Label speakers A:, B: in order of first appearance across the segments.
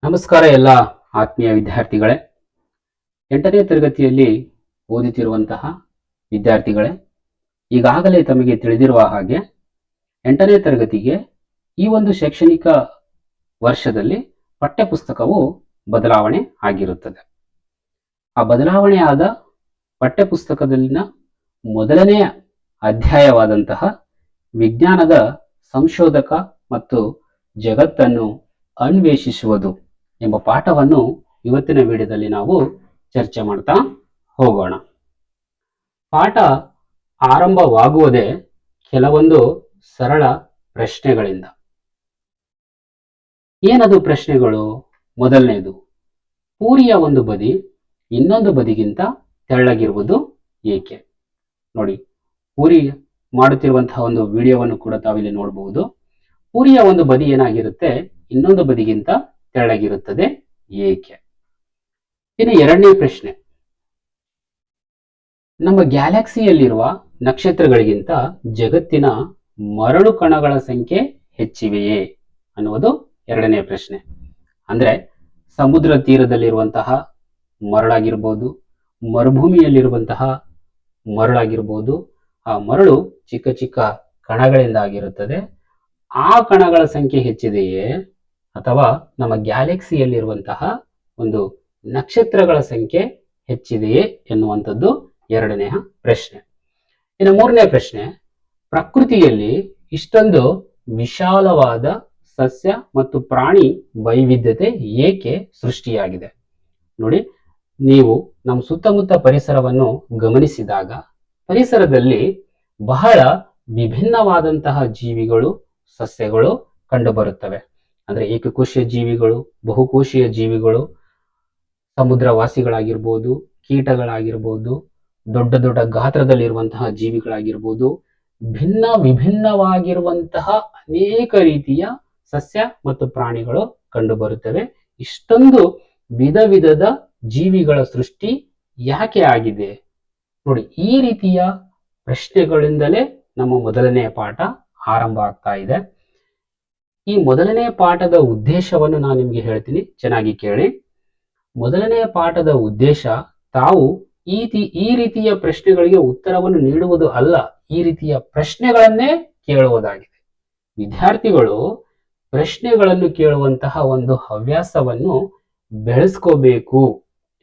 A: ನಮಸ್ಕಾರ ಎಲ್ಲ ಆತ್ಮೀಯ ವಿದ್ಯಾರ್ಥಿಗಳೇ. 8ನೇ ತರಗತಿಯಲ್ಲಿ ಓದುತ್ತಿರುವಂತಹ ವಿದ್ಯಾರ್ಥಿಗಳೇ, ಈಗಾಗಲೇ ತಮಗೆ ತಿಳಿದಿರುವ ಹಾಗೆ 8ನೇ ತರಗತಿಗೆ ಈ ಒಂದು ಶೈಕ್ಷಣಿಕ ವರ್ಷದಲ್ಲಿ ಪಠ್ಯಪುಸ್ತಕವು ಬದಲಾವಣೆ ಆಗಿರುತ್ತದೆ. ಆ ಬದಲಾವಣೆಯಾದ ಪಠ್ಯಪುಸ್ತಕದಲ್ಲಿನ ಮೊದಲನೆಯ ಅಧ್ಯಾಯವಾದಂತಹ ವಿಜ್ಞಾನದ ಸಂಶೋಧಕ ಮತ್ತು ಜಗತ್ತನ್ನು ಅನ್ವೇಷಿಸುವುದು ಎಂಬ ಪಾಠವನ್ನು ಇವತ್ತಿನ ವಿಡಿಯೋದಲ್ಲಿ ನಾವು ಚರ್ಚೆ ಮಾಡ್ತಾ ಹೋಗೋಣ. ಪಾಠ ಆರಂಭವಾಗುವುದೇ ಕೆಲವೊಂದು ಸರಳ ಪ್ರಶ್ನೆಗಳಿಂದ. ಏನದು ಪ್ರಶ್ನೆಗಳು? ಮೊದಲನೇದು, ಪೂರಿಯ ಒಂದು ಬದಿ ಇನ್ನೊಂದು ಬದಿಗಿಂತ ತೆಳ್ಳಗಿರುವುದು ಏಕೆ? ನೋಡಿ, ಪೂರಿ ಮಾಡುತ್ತಿರುವಂತಹ ಒಂದು ವಿಡಿಯೋವನ್ನು ಕೂಡ ತಾವಿಲ್ಲಿ ನೋಡಬಹುದು. ಪೂರಿಯ ಒಂದು ಬದಿ ಏನಾಗಿರುತ್ತೆ, ಇನ್ನೊಂದು ಬದಿಗಿಂತ ತೆಳ್ಳಗಿರುತ್ತದೆ ಏಕೆ? ಇನ್ನು ಎರಡನೇ ಪ್ರಶ್ನೆ, ನಮ್ಮ ಗ್ಯಾಲಕ್ಸಿಯಲ್ಲಿರುವ ನಕ್ಷತ್ರಗಳಿಗಿಂತ ಜಗತ್ತಿನ ಮರಳು ಕಣಗಳ ಸಂಖ್ಯೆ ಹೆಚ್ಚಿವೆಯೇ ಅನ್ನುವುದು ಎರಡನೇ ಪ್ರಶ್ನೆ. ಅಂದ್ರೆ ಸಮುದ್ರ ತೀರದಲ್ಲಿರುವಂತಹ ಮರಳಾಗಿರ್ಬೋದು, ಮರುಭೂಮಿಯಲ್ಲಿರುವಂತಹ ಮರಳಾಗಿರ್ಬೋದು, ಆ ಮರಳು ಚಿಕ್ಕ ಚಿಕ್ಕ ಕಣಗಳಿಂದ ಆಗಿರುತ್ತದೆ. ಆ ಕಣಗಳ ಸಂಖ್ಯೆ ಹೆಚ್ಚಿದೆಯೇ ಅಥವಾ ನಮ್ಮ ಗ್ಯಾಲಕ್ಸಿಯಲ್ಲಿರುವಂತಹ ಒಂದು ನಕ್ಷತ್ರಗಳ ಸಂಖ್ಯೆ ಹೆಚ್ಚಿದೆಯೇ ಎನ್ನುವಂಥದ್ದು ಎರಡನೆಯ ಪ್ರಶ್ನೆ. ಇನ್ನು ಮೂರನೇ ಪ್ರಶ್ನೆ, ಪ್ರಕೃತಿಯಲ್ಲಿ ಇಷ್ಟೊಂದು ವಿಶಾಲವಾದ ಸಸ್ಯ ಮತ್ತು ಪ್ರಾಣಿ ವೈವಿಧ್ಯತೆ ಏಕೆ ಸೃಷ್ಟಿಯಾಗಿದೆ? ನೋಡಿ, ನೀವು ನಮ್ಮ ಸುತ್ತಮುತ್ತ ಪರಿಸರವನ್ನು ಗಮನಿಸಿದಾಗ ಪರಿಸರದಲ್ಲಿ ಬಹಳ ವಿಭಿನ್ನವಾದಂತಹ ಜೀವಿಗಳು, ಸಸ್ಯಗಳು ಕಂಡುಬರುತ್ತವೆ. ಅಂದ್ರೆ ಏಕಕೋಶೀಯ ಜೀವಿಗಳು, ಬಹುಕೋಶೀಯ ಜೀವಿಗಳು, ಸಮುದ್ರವಾಸಿಗಳಾಗಿರ್ಬೋದು, ಕೀಟಗಳಾಗಿರ್ಬೋದು, ದೊಡ್ಡ ದೊಡ್ಡ ಗಾತ್ರದಲ್ಲಿರುವಂತಹ ಜೀವಿಗಳಾಗಿರ್ಬೋದು, ವಿಭಿನ್ನವಾಗಿರುವಂತಹ ಅನೇಕ ರೀತಿಯ ಸಸ್ಯ ಮತ್ತು ಪ್ರಾಣಿಗಳು ಕಂಡುಬರುತ್ತವೆ. ಇಷ್ಟೊಂದು ವಿಧ ವಿಧದ ಜೀವಿಗಳ ಸೃಷ್ಟಿ ಯಾಕೆ ಆಗಿದೆ? ನೋಡಿ, ಈ ರೀತಿಯ ಪ್ರಶ್ನೆಗಳಿಂದಲೇ ನಮ್ಮ ಮೊದಲನೆಯ ಪಾಠ ಆರಂಭ ಆಗ್ತಾ ಇದೆ. ಈ ಮೊದಲನೆಯ ಪಾಠದ ಉದ್ದೇಶವನ್ನು ನಾನು ನಿಮಗೆ ಹೇಳ್ತೀನಿ, ಚೆನ್ನಾಗಿ ಕೇಳಿ. ಮೊದಲನೆಯ ಪಾಠದ ಉದ್ದೇಶ ತಾವು ಈ ರೀತಿಯ ಪ್ರಶ್ನೆಗಳಿಗೆ ಉತ್ತರವನ್ನು ನೀಡುವುದು ಅಲ್ಲ, ಈ ರೀತಿಯ ಪ್ರಶ್ನೆಗಳನ್ನೇ ಕೇಳುವುದಾಗಿದೆ. ವಿದ್ಯಾರ್ಥಿಗಳು ಪ್ರಶ್ನೆಗಳನ್ನು ಕೇಳುವಂತಹ ಒಂದು ಹವ್ಯಾಸವನ್ನು ಬೆಳೆಸ್ಕೋಬೇಕು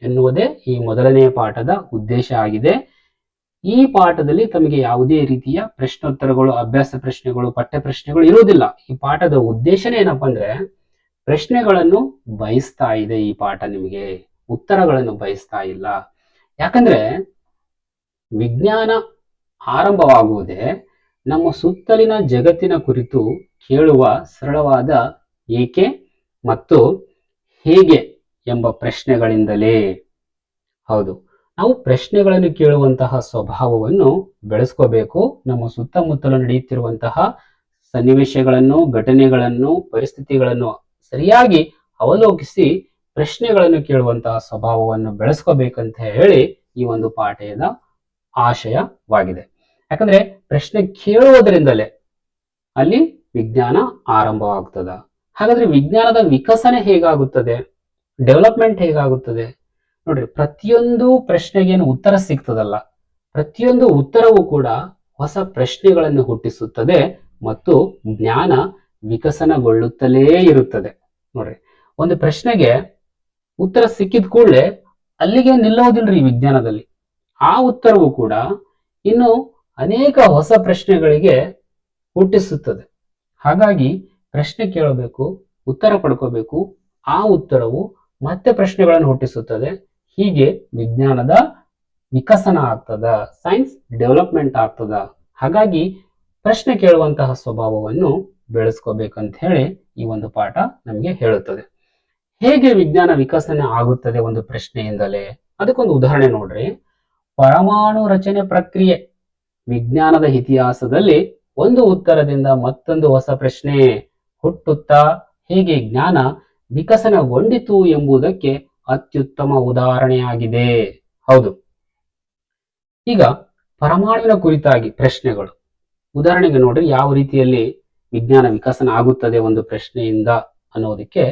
A: ಎನ್ನುವುದೇ ಈ ಮೊದಲನೆಯ ಪಾಠದ ಉದ್ದೇಶ ಆಗಿದೆ. ಈ ಪಾಠದಲ್ಲಿ ತಮಗೆ ಯಾವುದೇ ರೀತಿಯ ಪ್ರಶ್ನೋತ್ತರಗಳು, ಅಭ್ಯಾಸ ಪ್ರಶ್ನೆಗಳು, ಪಠ್ಯ ಪ್ರಶ್ನೆಗಳು ಇರುವುದಿಲ್ಲ. ಈ ಪಾಠದ ಉದ್ದೇಶನೇ ಏನಪ್ಪಾ ಅಂದ್ರೆ ಪ್ರಶ್ನೆಗಳನ್ನು ಬಯಸ್ತಾ ಇದೆ ಈ ಪಾಠ, ನಿಮಗೆ ಉತ್ತರಗಳನ್ನು ಬಯಸ್ತಾ ಇಲ್ಲ. ಯಾಕಂದ್ರೆ ವಿಜ್ಞಾನ ಆರಂಭವಾಗುವುದೇ ನಮ್ಮ ಸುತ್ತಲಿನ ಜಗತ್ತಿನ ಕುರಿತು ಕೇಳುವ ಸರಳವಾದ ಏಕೆ ಮತ್ತು ಹೇಗೆ ಎಂಬ ಪ್ರಶ್ನೆಗಳಿಂದಲೇ. ಹೌದು, ನಾವು ಪ್ರಶ್ನೆಗಳನ್ನು ಕೇಳುವಂತಹ ಸ್ವಭಾವವನ್ನು ಬೆಳೆಸ್ಕೋಬೇಕು. ನಮ್ಮ ಸುತ್ತಮುತ್ತಲು ನಡೆಯುತ್ತಿರುವಂತಹ ಸನ್ನಿವೇಶಗಳನ್ನು, ಘಟನೆಗಳನ್ನು, ಪರಿಸ್ಥಿತಿಗಳನ್ನು ಸರಿಯಾಗಿ ಅವಲೋಕಿಸಿ ಪ್ರಶ್ನೆಗಳನ್ನು ಕೇಳುವಂತಹ ಸ್ವಭಾವವನ್ನು ಬೆಳೆಸ್ಕೋಬೇಕಂತ ಹೇಳಿ ಈ ಒಂದು ಪಾಠದ ಆಶಯವಾಗಿದೆ. ಯಾಕಂದ್ರೆ ಪ್ರಶ್ನೆ ಕೇಳುವುದರಿಂದಲೇ ಅಲ್ಲಿ ವಿಜ್ಞಾನ ಆರಂಭವಾಗ್ತದ. ಹಾಗಾದ್ರೆ ವಿಜ್ಞಾನದ ವಿಕಸನೆ ಹೇಗಾಗುತ್ತದೆ, ಡೆವಲಪ್ಮೆಂಟ್ ಹೇಗಾಗುತ್ತದೆ? ನೋಡ್ರಿ, ಪ್ರತಿಯೊಂದು ಪ್ರಶ್ನೆಗೇನು ಉತ್ತರ ಸಿಗ್ತದಲ್ಲ, ಪ್ರತಿಯೊಂದು ಉತ್ತರವೂ ಕೂಡ ಹೊಸ ಪ್ರಶ್ನೆಗಳನ್ನು ಹುಟ್ಟಿಸುತ್ತದೆ ಮತ್ತು ಜ್ಞಾನ ವಿಕಸನಗೊಳ್ಳುತ್ತಲೇ ಇರುತ್ತದೆ. ನೋಡ್ರಿ, ಒಂದು ಪ್ರಶ್ನೆಗೆ ಉತ್ತರ ಸಿಕ್ಕಿದ ಕೂಡಲೇ ಅಲ್ಲಿಗೆ ನಿಲ್ಲೋದಿಲ್ರಿ ವಿಜ್ಞಾನದಲ್ಲಿ. ಆ ಉತ್ತರವು ಕೂಡ ಇನ್ನು ಅನೇಕ ಹೊಸ ಪ್ರಶ್ನೆಗಳಿಗೆ ಹುಟ್ಟಿಸುತ್ತದೆ. ಹಾಗಾಗಿ ಪ್ರಶ್ನೆ ಕೇಳಬೇಕು, ಉತ್ತರ ಪಡ್ಕೋಬೇಕು, ಆ ಉತ್ತರವು ಮತ್ತೆ ಪ್ರಶ್ನೆಗಳನ್ನು ಹುಟ್ಟಿಸುತ್ತದೆ. ಹೀಗೆ ವಿಜ್ಞಾನದ ವಿಕಸನ ಆಗ್ತದ, ಸೈನ್ಸ್ ಡೆವಲಪ್ಮೆಂಟ್ ಆಗ್ತದ. ಹಾಗಾಗಿ ಪ್ರಶ್ನೆ ಕೇಳುವಂತಹ ಸ್ವಭಾವವನ್ನು ಬೆಳೆಸ್ಕೋಬೇಕಂತ ಹೇಳಿ ಈ ಒಂದು ಪಾಠ ನಮಗೆ ಹೇಳುತ್ತದೆ. ಹೇಗೆ ವಿಜ್ಞಾನ ವಿಕಸನ ಆಗುತ್ತದೆ ಒಂದು ಪ್ರಶ್ನೆಯಿಂದಲೇ? ಅದಕ್ಕೊಂದು ಉದಾಹರಣೆ ನೋಡ್ರಿ. ಪರಮಾಣು ರಚನೆ ಪ್ರಕ್ರಿಯೆ. ವಿಜ್ಞಾನದ ಇತಿಹಾಸದಲ್ಲಿ ಒಂದು ಉತ್ತರದಿಂದ ಮತ್ತೊಂದು ಹೊಸ ಪ್ರಶ್ನೆ ಹುಟ್ಟುತ್ತಾ ಹೇಗೆ ಜ್ಞಾನ ವಿಕಸನಗೊಂಡಿತು ಎಂಬುದಕ್ಕೆ ಅತ್ಯುತ್ತಮ ಉದಾಹರಣೆಯಾಗಿದೆ. ಹೌದು, ಈಗ ಪರಮಾಣುವಿನ ಕುರಿತಾಗಿ ಪ್ರಶ್ನೆಗಳು. ಉದಾಹರಣೆಗೆ ನೋಡ್ರಿ, ಯಾವ ರೀತಿಯಲ್ಲಿ ವಿಜ್ಞಾನ ವಿಕಸನ ಆಗುತ್ತದೆ ಒಂದು ಪ್ರಶ್ನೆಯಿಂದ ಅನ್ನೋದಕ್ಕೆ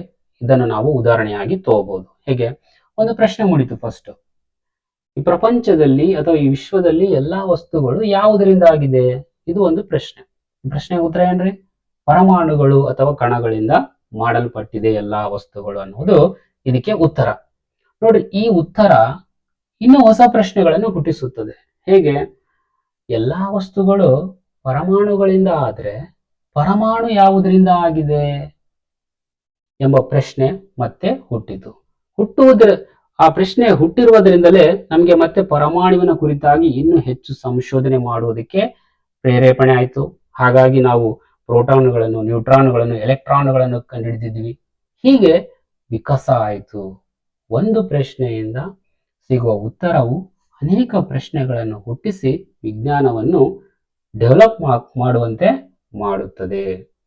A: ಇದನ್ನು ನಾವು ಉದಾಹರಣೆಯಾಗಿ ತಗೋಬಹುದು. ಹೇಗೆ? ಒಂದು ಪ್ರಶ್ನೆ ಮೂಡಿತು ಫಸ್ಟ್, ಈ ಪ್ರಪಂಚದಲ್ಲಿ ಅಥವಾ ಈ ವಿಶ್ವದಲ್ಲಿ ಎಲ್ಲಾ ವಸ್ತುಗಳು ಯಾವುದರಿಂದ ಆಗಿದೆ? ಇದು ಒಂದು ಪ್ರಶ್ನೆ. ಪ್ರಶ್ನೆ ಉತ್ತರ ಏನ್ರಿ? ಪರಮಾಣುಗಳು ಅಥವಾ ಕಣಗಳಿಂದ ಮಾಡಲ್ಪಟ್ಟಿದೆ ಎಲ್ಲಾ ವಸ್ತುಗಳು ಅನ್ನೋದು ಇದಕ್ಕೆ ಉತ್ತರ. ನೋಡ್ರಿ, ಈ ಉತ್ತರ ಇನ್ನು ಹೊಸ ಪ್ರಶ್ನೆಗಳನ್ನು ಹುಟ್ಟಿಸುತ್ತದೆ. ಹೇಗೆ? ಎಲ್ಲಾ ವಸ್ತುಗಳು ಪರಮಾಣುಗಳಿಂದ ಆದ್ರೆ ಪರಮಾಣು ಯಾವುದರಿಂದ ಆಗಿದೆ ಎಂಬ ಪ್ರಶ್ನೆ ಮತ್ತೆ ಹುಟ್ಟಿತು. ಆ ಪ್ರಶ್ನೆ ಹುಟ್ಟಿರುವುದರಿಂದಲೇ ನಮಗೆ ಮತ್ತೆ ಪರಮಾಣುವಿನ ಕುರಿತಾಗಿ ಇನ್ನೂ ಹೆಚ್ಚು ಸಂಶೋಧನೆ ಮಾಡುವುದಕ್ಕೆ ಪ್ರೇರೇಪಣೆ ಆಯಿತು. ಹಾಗಾಗಿ ನಾವು ಪ್ರೋಟಾನುಗಳನ್ನು, ನ್ಯೂಟ್ರಾನುಗಳನ್ನು, ಎಲೆಕ್ಟ್ರಾನುಗಳನ್ನು ಕಂಡುಹಿಡಿದಿದ್ವಿ. ಹೀಗೆ ವಿಕಾಸ ಆಯಿತು. ಒಂದು ಪ್ರಶ್ನೆಯಿಂದ ಸಿಗುವ ಉತ್ತರವು ಅನೇಕ ಪ್ರಶ್ನೆಗಳನ್ನು ಹುಟ್ಟಿಸಿ ವಿಜ್ಞಾನವನ್ನು ಡೆವಲಪ್ ಮಾಡುವಂತೆ ಮಾಡುತ್ತದೆ.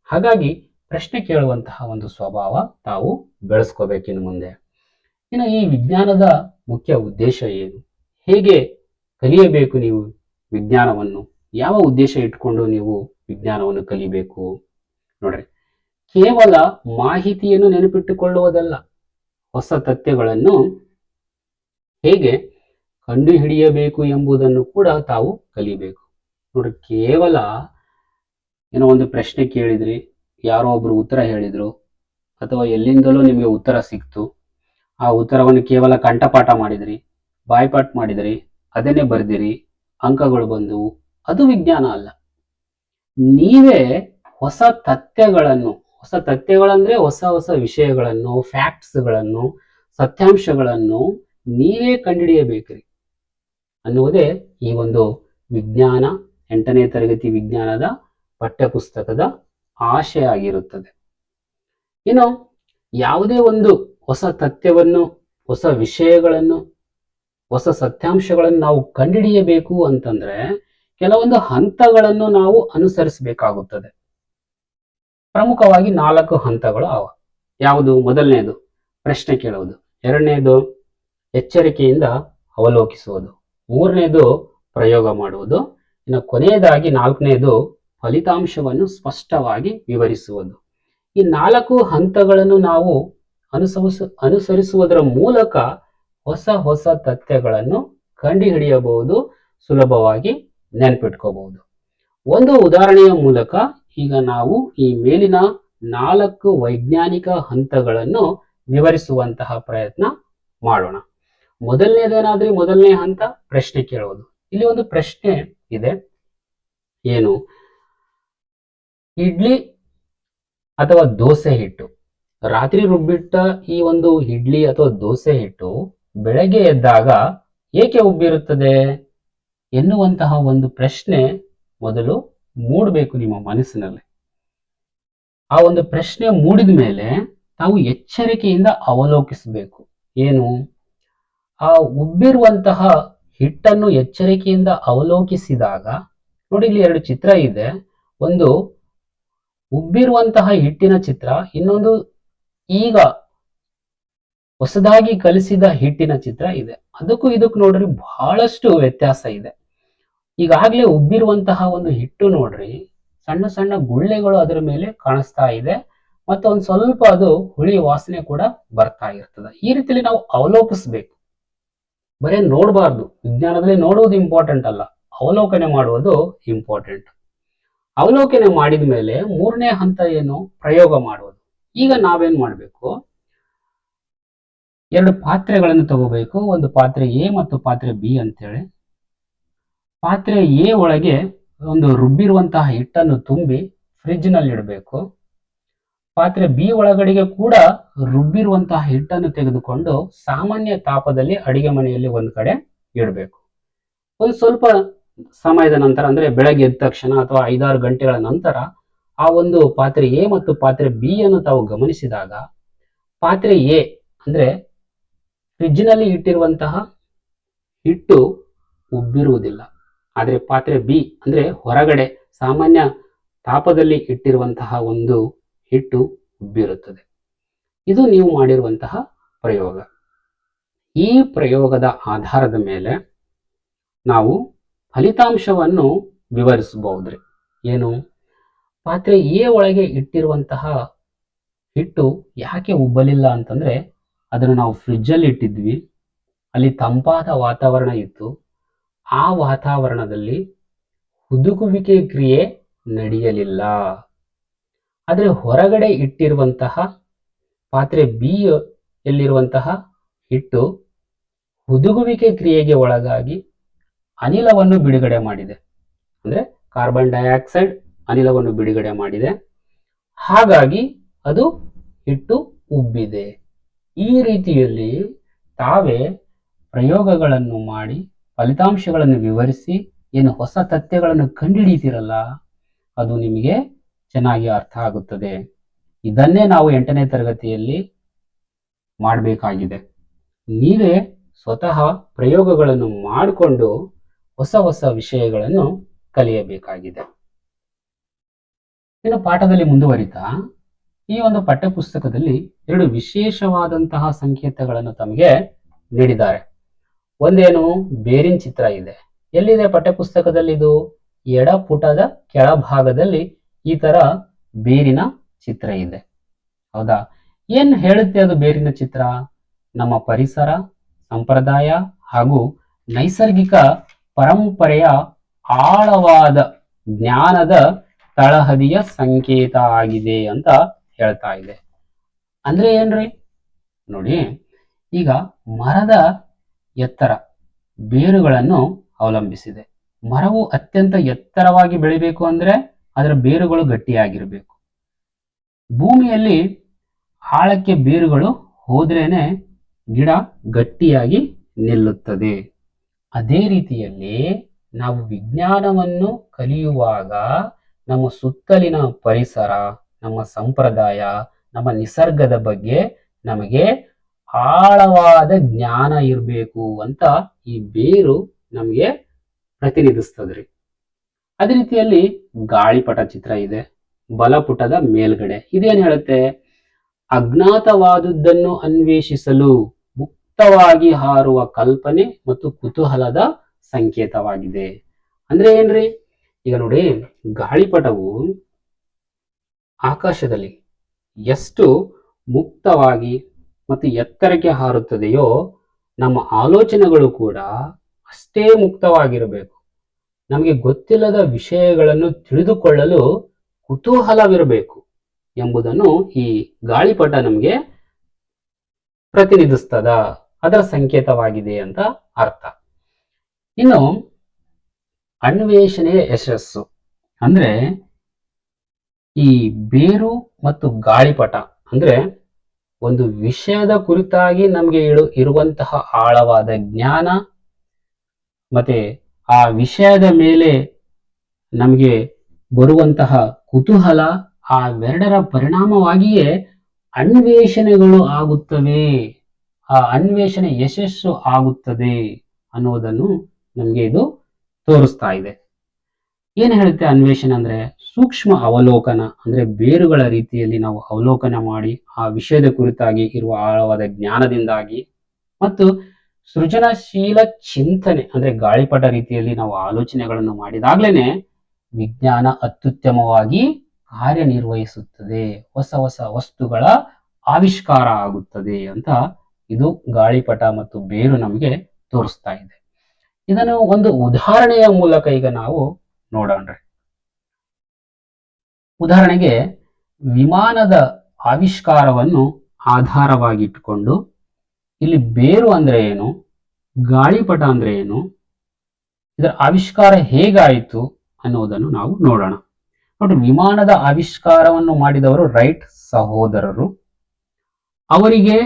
A: ಹಾಗಾಗಿ ಪ್ರಶ್ನೆ ಕೇಳುವಂತಹ ಒಂದು ಸ್ವಭಾವ ತಾವು ಬೆಳೆಸ್ಕೋಬೇಕಿನ್ನು ಮುಂದೆ. ಇನ್ನು ಈ ವಿಜ್ಞಾನದ ಮುಖ್ಯ ಉದ್ದೇಶ ಏನು? ಹೇಗೆ ಕಲಿಯಬೇಕು ನೀವು ವಿಜ್ಞಾನವನ್ನು? ಯಾವ ಉದ್ದೇಶ ಇಟ್ಕೊಂಡು ನೀವು ವಿಜ್ಞಾನವನ್ನು ಕಲಿಬೇಕು? ನೋಡ್ರಿ, ಕೇವಲ ಮಾಹಿತಿಯನ್ನು ನೆನಪಿಟ್ಟುಕೊಳ್ಳುವುದಲ್ಲ, ಹೊಸ ತಥ್ಯಗಳನ್ನು ಹೇಗೆ ಕಂಡುಹಿಡಿಯಬೇಕು ಎಂಬುದನ್ನು ಕೂಡ ತಾವು ಕಲಿಬೇಕು. ನೋಡ್ರಿ, ಕೇವಲ ಏನೋ ಒಂದು ಪ್ರಶ್ನೆ ಕೇಳಿದ್ರಿ, ಯಾರೋ ಒಬ್ರು ಉತ್ತರ ಹೇಳಿದ್ರು, ಅಥವಾ ಎಲ್ಲಿಂದಲೂ ನಿಮಗೆ ಉತ್ತರ ಸಿಕ್ತು, ಆ ಉತ್ತರವನ್ನು ಕೇವಲ ಕಂಠಪಾಠ ಮಾಡಿದ್ರಿ, ಬಾಯ್ಪಾಠ ಮಾಡಿದ್ರಿ, ಅದನ್ನೇ ಬರ್ದಿರಿ, ಅಂಕಗಳು ಬಂದವು, ಅದು ವಿಜ್ಞಾನ ಅಲ್ಲ. ನೀವೇ ಹೊಸ ತಥ್ಯಗಳಂದ್ರೆ ಹೊಸ ಹೊಸ ವಿಷಯಗಳನ್ನು, ಫ್ಯಾಕ್ಟ್ಸ್ಗಳನ್ನು, ಸತ್ಯಾಂಶಗಳನ್ನು ನೀವೇ ಕಂಡುಹಿಡಿಯಬೇಕ್ರಿ ಅನ್ನುವುದೇ ಈ ಒಂದು ವಿಜ್ಞಾನ 8ನೇ ತರಗತಿ ವಿಜ್ಞಾನದ ಪಠ್ಯಪುಸ್ತಕದ ಆಶಯ ಆಗಿರುತ್ತದೆ. ಇನ್ನು ಯಾವುದೇ ಒಂದು ಹೊಸ ತಥ್ಯವನ್ನು, ಹೊಸ ವಿಷಯಗಳನ್ನು, ಹೊಸ ಸತ್ಯಾಂಶಗಳನ್ನು ನಾವು ಕಂಡುಹಿಡಿಯಬೇಕು ಅಂತಂದ್ರೆ ಕೆಲವೊಂದು ಹಂತಗಳನ್ನು ನಾವು ಅನುಸರಿಸಬೇಕಾಗುತ್ತದೆ. ಪ್ರಮುಖವಾಗಿ 4 ಹಂತಗಳು ಅವ. ಯಾವುದು? ಮೊದಲನೇದು ಪ್ರಶ್ನೆ ಕೇಳುವುದು, ಎರಡನೇದು ಎಚ್ಚರಿಕೆಯಿಂದ ಅವಲೋಕಿಸುವುದು, ಮೂರನೇದು ಪ್ರಯೋಗ ಮಾಡುವುದು, ಇನ್ನು ಕೊನೆಯದಾಗಿ 4ನೇದು ಫಲಿತಾಂಶವನ್ನು ಸ್ಪಷ್ಟವಾಗಿ ವಿವರಿಸುವುದು. ಈ 4 ಹಂತಗಳನ್ನು ನಾವು ಅನುಸರಿಸುವುದರ ಮೂಲಕ ಹೊಸ ತಥ್ಯಗಳನ್ನು ಕಂಡುಹಿಡಿಯಬಹುದು, ಸುಲಭವಾಗಿ ನೆನಪಿಟ್ಕೋಬಹುದು. ಒಂದು ಉದಾಹರಣೆಯ ಮೂಲಕ ಈಗ ನಾವು ಈ ಮೇಲಿನ 4 ವೈಜ್ಞಾನಿಕ ಹಂತಗಳನ್ನು ವಿವರಿಸುವಂತಹ ಪ್ರಯತ್ನ ಮಾಡೋಣ. ಮೊದಲನೇ ಹಂತ ಪ್ರಶ್ನೆ ಕೇಳುವುದು. ಇಲ್ಲಿ ಒಂದು ಪ್ರಶ್ನೆ ಇದೆ, ಏನು? ಇಡ್ಲಿ ಅಥವಾ ದೋಸೆ ಹಿಟ್ಟು, ರಾತ್ರಿ ರುಬ್ಬಿಟ್ಟ ಈ ಒಂದು ಇಡ್ಲಿ ಅಥವಾ ದೋಸೆ ಹಿಟ್ಟು ಬೆಳಗ್ಗೆ ಎದ್ದಾಗ ಏಕೆ ಉಬ್ಬಿರುತ್ತದೆ ಎನ್ನುವಂತಹ ಒಂದು ಪ್ರಶ್ನೆ ಮೊದಲು ಮೂಡಬೇಕು ನಿಮ್ಮ ಮನಸ್ಸಿನಲ್ಲಿ. ಆ ಒಂದು ಪ್ರಶ್ನೆ ಮೂಡಿದ ಮೇಲೆ ತಾವು ಎಚ್ಚರಿಕೆಯಿಂದ ಅವಲೋಕಿಸಬೇಕು. ಏನು? ಆ ಉಬ್ಬಿರುವಂತಹ ಹಿಟ್ಟನ್ನು ಎಚ್ಚರಿಕೆಯಿಂದ ಅವಲೋಕಿಸಿದಾಗ, ನೋಡಿ ಇಲ್ಲಿ 2 ಚಿತ್ರ ಇದೆ. ಒಂದು ಉಬ್ಬಿರುವಂತಹ ಹಿಟ್ಟಿನ ಚಿತ್ರ, ಇನ್ನೊಂದು ಈಗ ಹೊಸದಾಗಿ ಕಲಿಸಿದ ಹಿಟ್ಟಿನ ಚಿತ್ರ ಇದೆ. ಅದಕ್ಕೂ ಇದಕ್ಕೂ ನೋಡ್ರಿ ಬಹಳಷ್ಟು ವ್ಯತ್ಯಾಸ ಇದೆ. ಈಗಾಗಲೇ ಉಬ್ಬಿರುವಂತಹ ಒಂದು ಹಿಟ್ಟು ನೋಡ್ರಿ, ಸಣ್ಣ ಸಣ್ಣ ಗುಳ್ಳೆಗಳು ಅದರ ಮೇಲೆ ಕಾಣಿಸ್ತಾ ಇದೆ, ಮತ್ತು ಒಂದು ಸ್ವಲ್ಪ ಅದು ಹುಳಿ ವಾಸನೆ ಕೂಡ ಬರ್ತಾ ಇರ್ತದೆ. ಈ ರೀತಿಯಲ್ಲಿ ನಾವು ಅವಲೋಕಿಸ್ಬೇಕು, ಬರೀ ನೋಡಬಾರ್ದು. ವಿಜ್ಞಾನದಲ್ಲಿ ನೋಡುವುದು ಇಂಪಾರ್ಟೆಂಟ್ ಅಲ್ಲ, ಅವಲೋಕನೆ ಮಾಡುವುದು ಇಂಪಾರ್ಟೆಂಟ್. ಅವಲೋಕನೆ ಮಾಡಿದ ಮೇಲೆ 3ನೇ ಹಂತ ಏನು? ಪ್ರಯೋಗ ಮಾಡುವುದು. ಈಗ ನಾವೇನ್ ಮಾಡಬೇಕು? 2 ಪಾತ್ರೆಗಳನ್ನು ತಗೋಬೇಕು. ಒಂದು ಪಾತ್ರೆ ಎ ಮತ್ತು ಪಾತ್ರೆ ಬಿ ಅಂತೇಳಿ. ಪಾತ್ರೆ ಎ ಒಳಗೆ ಒಂದು ರುಬ್ಬಿರುವಂತಹ ಹಿಟ್ಟನ್ನು ತುಂಬಿ ಫ್ರಿಡ್ಜ್ ನಲ್ಲಿ ಇಡಬೇಕು. ಪಾತ್ರೆ ಬಿ ಒಳಗಡೆಗೆ ಕೂಡ ರುಬ್ಬಿರುವಂತಹ ಹಿಟ್ಟನ್ನು ತೆಗೆದುಕೊಂಡು ಸಾಮಾನ್ಯ ತಾಪದಲ್ಲಿ ಅಡಿಗೆ ಮನೆಯಲ್ಲಿ ಒಂದು ಕಡೆ ಇಡಬೇಕು. ಒಂದು ಸ್ವಲ್ಪ ಸಮಯದ ನಂತರ, ಅಂದ್ರೆ ಬೆಳಗ್ಗೆ ಎದ್ದ ತಕ್ಷಣ ಅಥವಾ 5-6 ಗಂಟೆಗಳ ನಂತರ ಆ ಒಂದು ಪಾತ್ರೆ ಎ ಮತ್ತು ಪಾತ್ರೆ ಬಿ ಅನ್ನು ತಾವು ಗಮನಿಸಿದಾಗ, ಪಾತ್ರೆ ಎ ಅಂದ್ರೆ ಫ್ರಿಡ್ಜ್ ನಲ್ಲಿ ಇಟ್ಟಿರುವಂತಹ ಹಿಟ್ಟು ಉಬ್ಬಿರುವುದಿಲ್ಲ. ಆದ್ರೆ ಪಾತ್ರೆ ಬಿ ಅಂದ್ರೆ ಹೊರಗಡೆ ಸಾಮಾನ್ಯ ತಾಪದಲ್ಲಿ ಇಟ್ಟಿರುವಂತಹ ಒಂದು ಹಿಟ್ಟು ಉಬ್ಬಿರುತ್ತದೆ. ಇದು ನೀವು ಮಾಡಿರುವಂತಹ ಪ್ರಯೋಗ. ಈ ಪ್ರಯೋಗದ ಆಧಾರದ ಮೇಲೆ ನಾವು ಫಲಿತಾಂಶವನ್ನು ವಿವರಿಸಬಹುದ್ರಿ. ಏನು? ಪಾತ್ರೆ ಎ ಒಳಗೆ ಇಟ್ಟಿರುವಂತಹ ಹಿಟ್ಟು ಯಾಕೆ ಉಬ್ಬಲಿಲ್ಲ ಅಂತಂದ್ರೆ ಅದನ್ನು ನಾವು ಫ್ರಿಜ್ಜಲ್ಲಿ ಇಟ್ಟಿದ್ವಿ, ಅಲ್ಲಿ ತಂಪಾದ ವಾತಾವರಣ ಇತ್ತು. ಆ ವಾತಾವರಣದಲ್ಲಿ ಹುದುಗುವಿಕೆ ಕ್ರಿಯೆ ನಡೆಯಲಿಲ್ಲ. ಆದರೆ ಹೊರಗಡೆ ಇಟ್ಟಿರುವಂತಹ ಪಾತ್ರೆ ಬಿ ಯಲ್ಲಿರುವಂತಹ ಹಿಟ್ಟು ಹುದುಗುವಿಕೆ ಕ್ರಿಯೆಗೆ ಒಳಗಾಗಿ ಅನಿಲವನ್ನು ಬಿಡುಗಡೆ ಮಾಡಿದೆ. ಅಂದ್ರೆ ಕಾರ್ಬನ್ ಡೈಆಕ್ಸೈಡ್ ಅನಿಲವನ್ನು ಬಿಡುಗಡೆ ಮಾಡಿದೆ. ಹಾಗಾಗಿ ಅದು ಹಿಟ್ಟು ಉಬ್ಬಿದೆ. ಈ ರೀತಿಯಲ್ಲಿ ತಾವೇ ಪ್ರಯೋಗಗಳನ್ನು ಮಾಡಿ ಫಲಿತಾಂಶಗಳನ್ನು ವಿವರಿಸಿ ಏನು ಹೊಸ ತಥ್ಯಗಳನ್ನು ಕಂಡುಹಿಡಿತೀರಲ್ಲ, ಅದು ನಿಮಗೆ ಚೆನ್ನಾಗಿ ಅರ್ಥ ಆಗುತ್ತದೆ. ಇದನ್ನೇ ನಾವು 8ನೇ ತರಗತಿಯಲ್ಲಿ ಮಾಡಬೇಕಾಗಿದೆ. ನೀವೇ ಸ್ವತಃ ಪ್ರಯೋಗಗಳನ್ನು ಮಾಡಿಕೊಂಡು ಹೊಸ ಹೊಸ ವಿಷಯಗಳನ್ನು ಕಲಿಯಬೇಕಾಗಿದೆ. ಇನ್ನು ಪಾಠದಲ್ಲಿ ಮುಂದುವರಿತಾ ಈ ಒಂದು ಪಠ್ಯಪುಸ್ತಕದಲ್ಲಿ 2 ವಿಶೇಷವಾದಂತಹ ಸಂಕೇತಗಳನ್ನು ತಮಗೆ ನೀಡಿದ್ದಾರೆ. ಒಂದೇನು ಬೇರಿನ ಚಿತ್ರ ಇದೆ. ಎಲ್ಲಿದೆ ಪಠ್ಯಪುಸ್ತಕದಲ್ಲಿ? ಇದು ಎಡಪುಟದ ಕೆಳಭಾಗದಲ್ಲಿ ಈ ತರ ಬೇರಿನ ಚಿತ್ರ ಇದೆ. ಹೌದಾ? ಏನ್ ಹೇಳುತ್ತೆ ಅದು ಬೇರಿನ ಚಿತ್ರ? ನಮ್ಮ ಪರಿಸರ, ಸಂಪ್ರದಾಯ ಹಾಗೂ ನೈಸರ್ಗಿಕ ಪರಂಪರೆಯ ಆಳವಾದ ಜ್ಞಾನದ ತಳಹದಿಯ ಸಂಕೇತ ಆಗಿದೆ ಅಂತ ಹೇಳ್ತಾ ಇದೆ. ಅಂದ್ರೆ ಏನ್ರಿ? ನೋಡಿ, ಈಗ ಮರದ ಎತ್ತರ ಬೇರುಗಳನ್ನು ಅವಲಂಬಿಸಿದೆ. ಮರವು ಅತ್ಯಂತ ಎತ್ತರವಾಗಿ ಬೆಳಿಬೇಕು ಅಂದ್ರೆ ಅದರ ಬೇರುಗಳು ಗಟ್ಟಿಯಾಗಿರಬೇಕು. ಭೂಮಿಯಲ್ಲಿ ಆಳಕ್ಕೆ ಬೇರುಗಳು ಹೋದ್ರೇನೆ ಗಿಡ ಗಟ್ಟಿಯಾಗಿ ನಿಲ್ಲುತ್ತದೆ. ಅದೇ ರೀತಿಯಲ್ಲಿ ನಾವು ವಿಜ್ಞಾನವನ್ನು ಕಲಿಯುವಾಗ ನಮ್ಮ ಸುತ್ತಲಿನ ಪರಿಸರ, ನಮ್ಮ ಸಂಪ್ರದಾಯ, ನಮ್ಮ ನಿಸರ್ಗದ ಬಗ್ಗೆ ನಮಗೆ ಆಳವಾದ ಜ್ಞಾನ ಇರಬೇಕು ಅಂತ ಈ ಬೇರು ನಮಗೆ ಪ್ರತಿನಿಧಿಸ್ತದ್ರಿ. ಅದೇ ರೀತಿಯಲ್ಲಿ ಗಾಳಿಪಟ ಚಿತ್ರ ಇದೆ ಬಲಪುಟದ ಮೇಲ್ಗಡೆ. ಇದೇನ್ ಹೇಳುತ್ತೆ? ಅಜ್ಞಾತವಾದುದನ್ನು ಅನ್ವೇಷಿಸಲು ಮುಕ್ತವಾಗಿ ಹಾರುವ ಕಲ್ಪನೆ ಮತ್ತು ಕುತೂಹಲದ ಸಂಕೇತವಾಗಿದೆ. ಅಂದ್ರೆ ಏನ್ರಿ? ಈಗ ನೋಡಿ, ಗಾಳಿಪಟವು ಆಕಾಶದಲ್ಲಿ ಎಷ್ಟು ಮುಕ್ತವಾಗಿ ಮತ್ತು ಎತ್ತರಕ್ಕೆ ಹಾರುತ್ತದೆಯೋ ನಮ್ಮ ಆಲೋಚನೆಗಳು ಕೂಡ ಅಷ್ಟೇ ಮುಕ್ತವಾಗಿರಬೇಕು. ನಮಗೆ ಗೊತ್ತಿಲ್ಲದ ವಿಷಯಗಳನ್ನು ತಿಳಿದುಕೊಳ್ಳಲು ಕುತೂಹಲವಿರಬೇಕು ಎಂಬುದನ್ನು ಈ ಗಾಳಿಪಟ ನಮಗೆ ಪ್ರತಿನಿಧಿಸ್ತದ, ಅದರ ಸಂಕೇತವಾಗಿದೆ ಅಂತ ಅರ್ಥ. ಇನ್ನು ಅನ್ವೇಷಣೆಯ ಯಶಸ್ಸು ಅಂದ್ರೆ ಈ ಬೇರು ಮತ್ತು ಗಾಳಿಪಟ ಅಂದ್ರೆ ಒಂದು ವಿಷಯದ ಕುರಿತಾಗಿ ನಮಗೆ ಇರುವಂತಹ ಆಳವಾದ ಜ್ಞಾನ ಮತ್ತೆ ಆ ವಿಷಯದ ಮೇಲೆ ನಮಗೆ ಬರುವಂತಹ ಕುತೂಹಲ, ಆ ಎರಡರ ಪರಿಣಾಮವಾಗಿಯೇ ಅನ್ವೇಷಣೆಗಳು ಆಗುತ್ತವೆ, ಆ ಅನ್ವೇಷಣೆ ಯಶಸ್ಸು ಆಗುತ್ತದೆ ಅನ್ನೋದನ್ನು ನಮಗೆ ಇದು ತೋರಿಸ್ತಾ ಇದೆ. ಏನ್ ಹೇಳುತ್ತೆ ಅನ್ವೇಷಣೆ ಅಂದ್ರೆ? ಸೂಕ್ಷ್ಮ ಅವಲೋಕನ ಅಂದ್ರೆ ಬೇರುಗಳ ರೀತಿಯಲ್ಲಿ ನಾವು ಅವಲೋಕನ ಮಾಡಿ ಆ ವಿಷಯದ ಕುರಿತಾಗಿ ಇರುವ ಆಳವಾದ ಜ್ಞಾನದಿಂದಾಗಿ, ಮತ್ತು ಸೃಜನಶೀಲ ಚಿಂತನೆ ಅಂದ್ರೆ ಗಾಳಿಪಟ ರೀತಿಯಲ್ಲಿ ನಾವು ಆಲೋಚನೆಗಳನ್ನು ಮಾಡಿದಾಗ್ಲೇನೆ ವಿಜ್ಞಾನ ಅತ್ಯುತ್ತಮವಾಗಿ ಕಾರ್ಯನಿರ್ವಹಿಸುತ್ತದೆ, ಹೊಸ ಹೊಸ ವಸ್ತುಗಳ ಆವಿಷ್ಕಾರ ಆಗುತ್ತದೆ ಅಂತ ಇದು ಗಾಳಿಪಟ ಮತ್ತು ಬೇರು ನಮಗೆ ತೋರಿಸ್ತಾ ಇದೆ. ಇದನ್ನು ಒಂದು ಉದಾಹರಣೆಯ ಮೂಲಕ ಈಗ ನಾವು ನೋಡೋಣ. ಉದಾಹರಣೆಗೆ ವಿಮಾನದ ಆವಿಷ್ಕಾರವನ್ನು ಆಧಾರವಾಗಿಟ್ಟುಕೊಂಡು ಇಲ್ಲಿ ಬೇರು ಅಂದ್ರೆ ಏನು, ಗಾಳಿಪಟ ಅಂದ್ರೆ ಏನು, ಇದರ ಆವಿಷ್ಕಾರ ಹೇಗಾಯಿತು ಅನ್ನೋದನ್ನು ನಾವು ನೋಡೋಣ. ನೋಡಿ, ವಿಮಾನದ ಆವಿಷ್ಕಾರವನ್ನು ಮಾಡಿದವರು ರೈಟ್ ಸಹೋದರರು. ಅವರಿಗೆ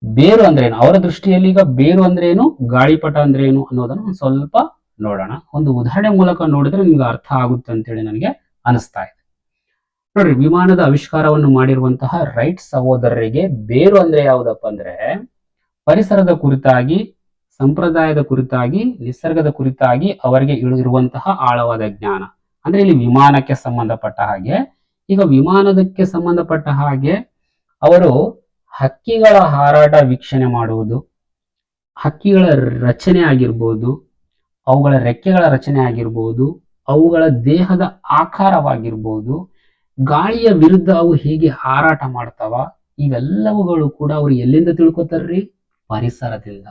A: ಬೇರು ಅಂದ್ರೆ ಏನು, ಅವರ ದೃಷ್ಟಿಯಲ್ಲಿ ಈಗ ಬೇರು ಅಂದ್ರೆ ಏನು, ಗಾಳಿಪಟ ಅಂದ್ರೆ ಏನು ಅನ್ನೋದನ್ನು ಒಂದು ಸ್ವಲ್ಪ ನೋಡೋಣ. ಒಂದು ಉದಾಹರಣೆ ಮೂಲಕ ನೋಡಿದ್ರೆ ನಿಮ್ಗೆ ಅರ್ಥ ಆಗುತ್ತೆ ಅಂತೇಳಿ ನನಗೆ ಅನಿಸ್ತಾ ಇದೆ. ನೋಡ್ರಿ, ವಿಮಾನದ ಆವಿಷ್ಕಾರವನ್ನು ಮಾಡಿರುವಂತಹ ರೈಟ್ ಸಹೋದರರಿಗೆ ಬೇರು ಅಂದ್ರೆ ಯಾವುದಪ್ಪ ಅಂದ್ರೆ ಪರಿಸರದ ಕುರಿತಾಗಿ, ಸಂಪ್ರದಾಯದ ಕುರಿತಾಗಿ, ನಿಸರ್ಗದ ಕುರಿತಾಗಿ ಅವರಿಗೆ ಇರುವಂತಹ ಆಳವಾದ ಜ್ಞಾನ. ಅಂದ್ರೆ ಇಲ್ಲಿ ವಿಮಾನಕ್ಕೆ ಸಂಬಂಧಪಟ್ಟ ಹಾಗೆ, ಈಗ ವಿಮಾನದಕ್ಕೆ ಸಂಬಂಧಪಟ್ಟ ಹಾಗೆ ಅವರು ಹಕ್ಕಿಗಳ ಹಾರಾಟ ವೀಕ್ಷಣೆ ಮಾಡುವುದು, ಹಕ್ಕಿಗಳ ರಚನೆ ಆಗಿರ್ಬೋದು, ಅವುಗಳ ರೆಕ್ಕೆಗಳ ರಚನೆ ಆಗಿರ್ಬೋದು, ಅವುಗಳ ದೇಹದ ಆಕಾರವಾಗಿರ್ಬೋದು, ಗಾಳಿಯ ವಿರುದ್ಧ ಅವು ಹೇಗೆ ಹಾರಾಟ ಮಾಡ್ತಾವ, ಇವೆಲ್ಲವುಗಳು ಕೂಡ ಅವ್ರು ಎಲ್ಲಿಂದ ತಿಳ್ಕೊತಾರ್ರಿ? ಪರಿಸರದಿಂದ,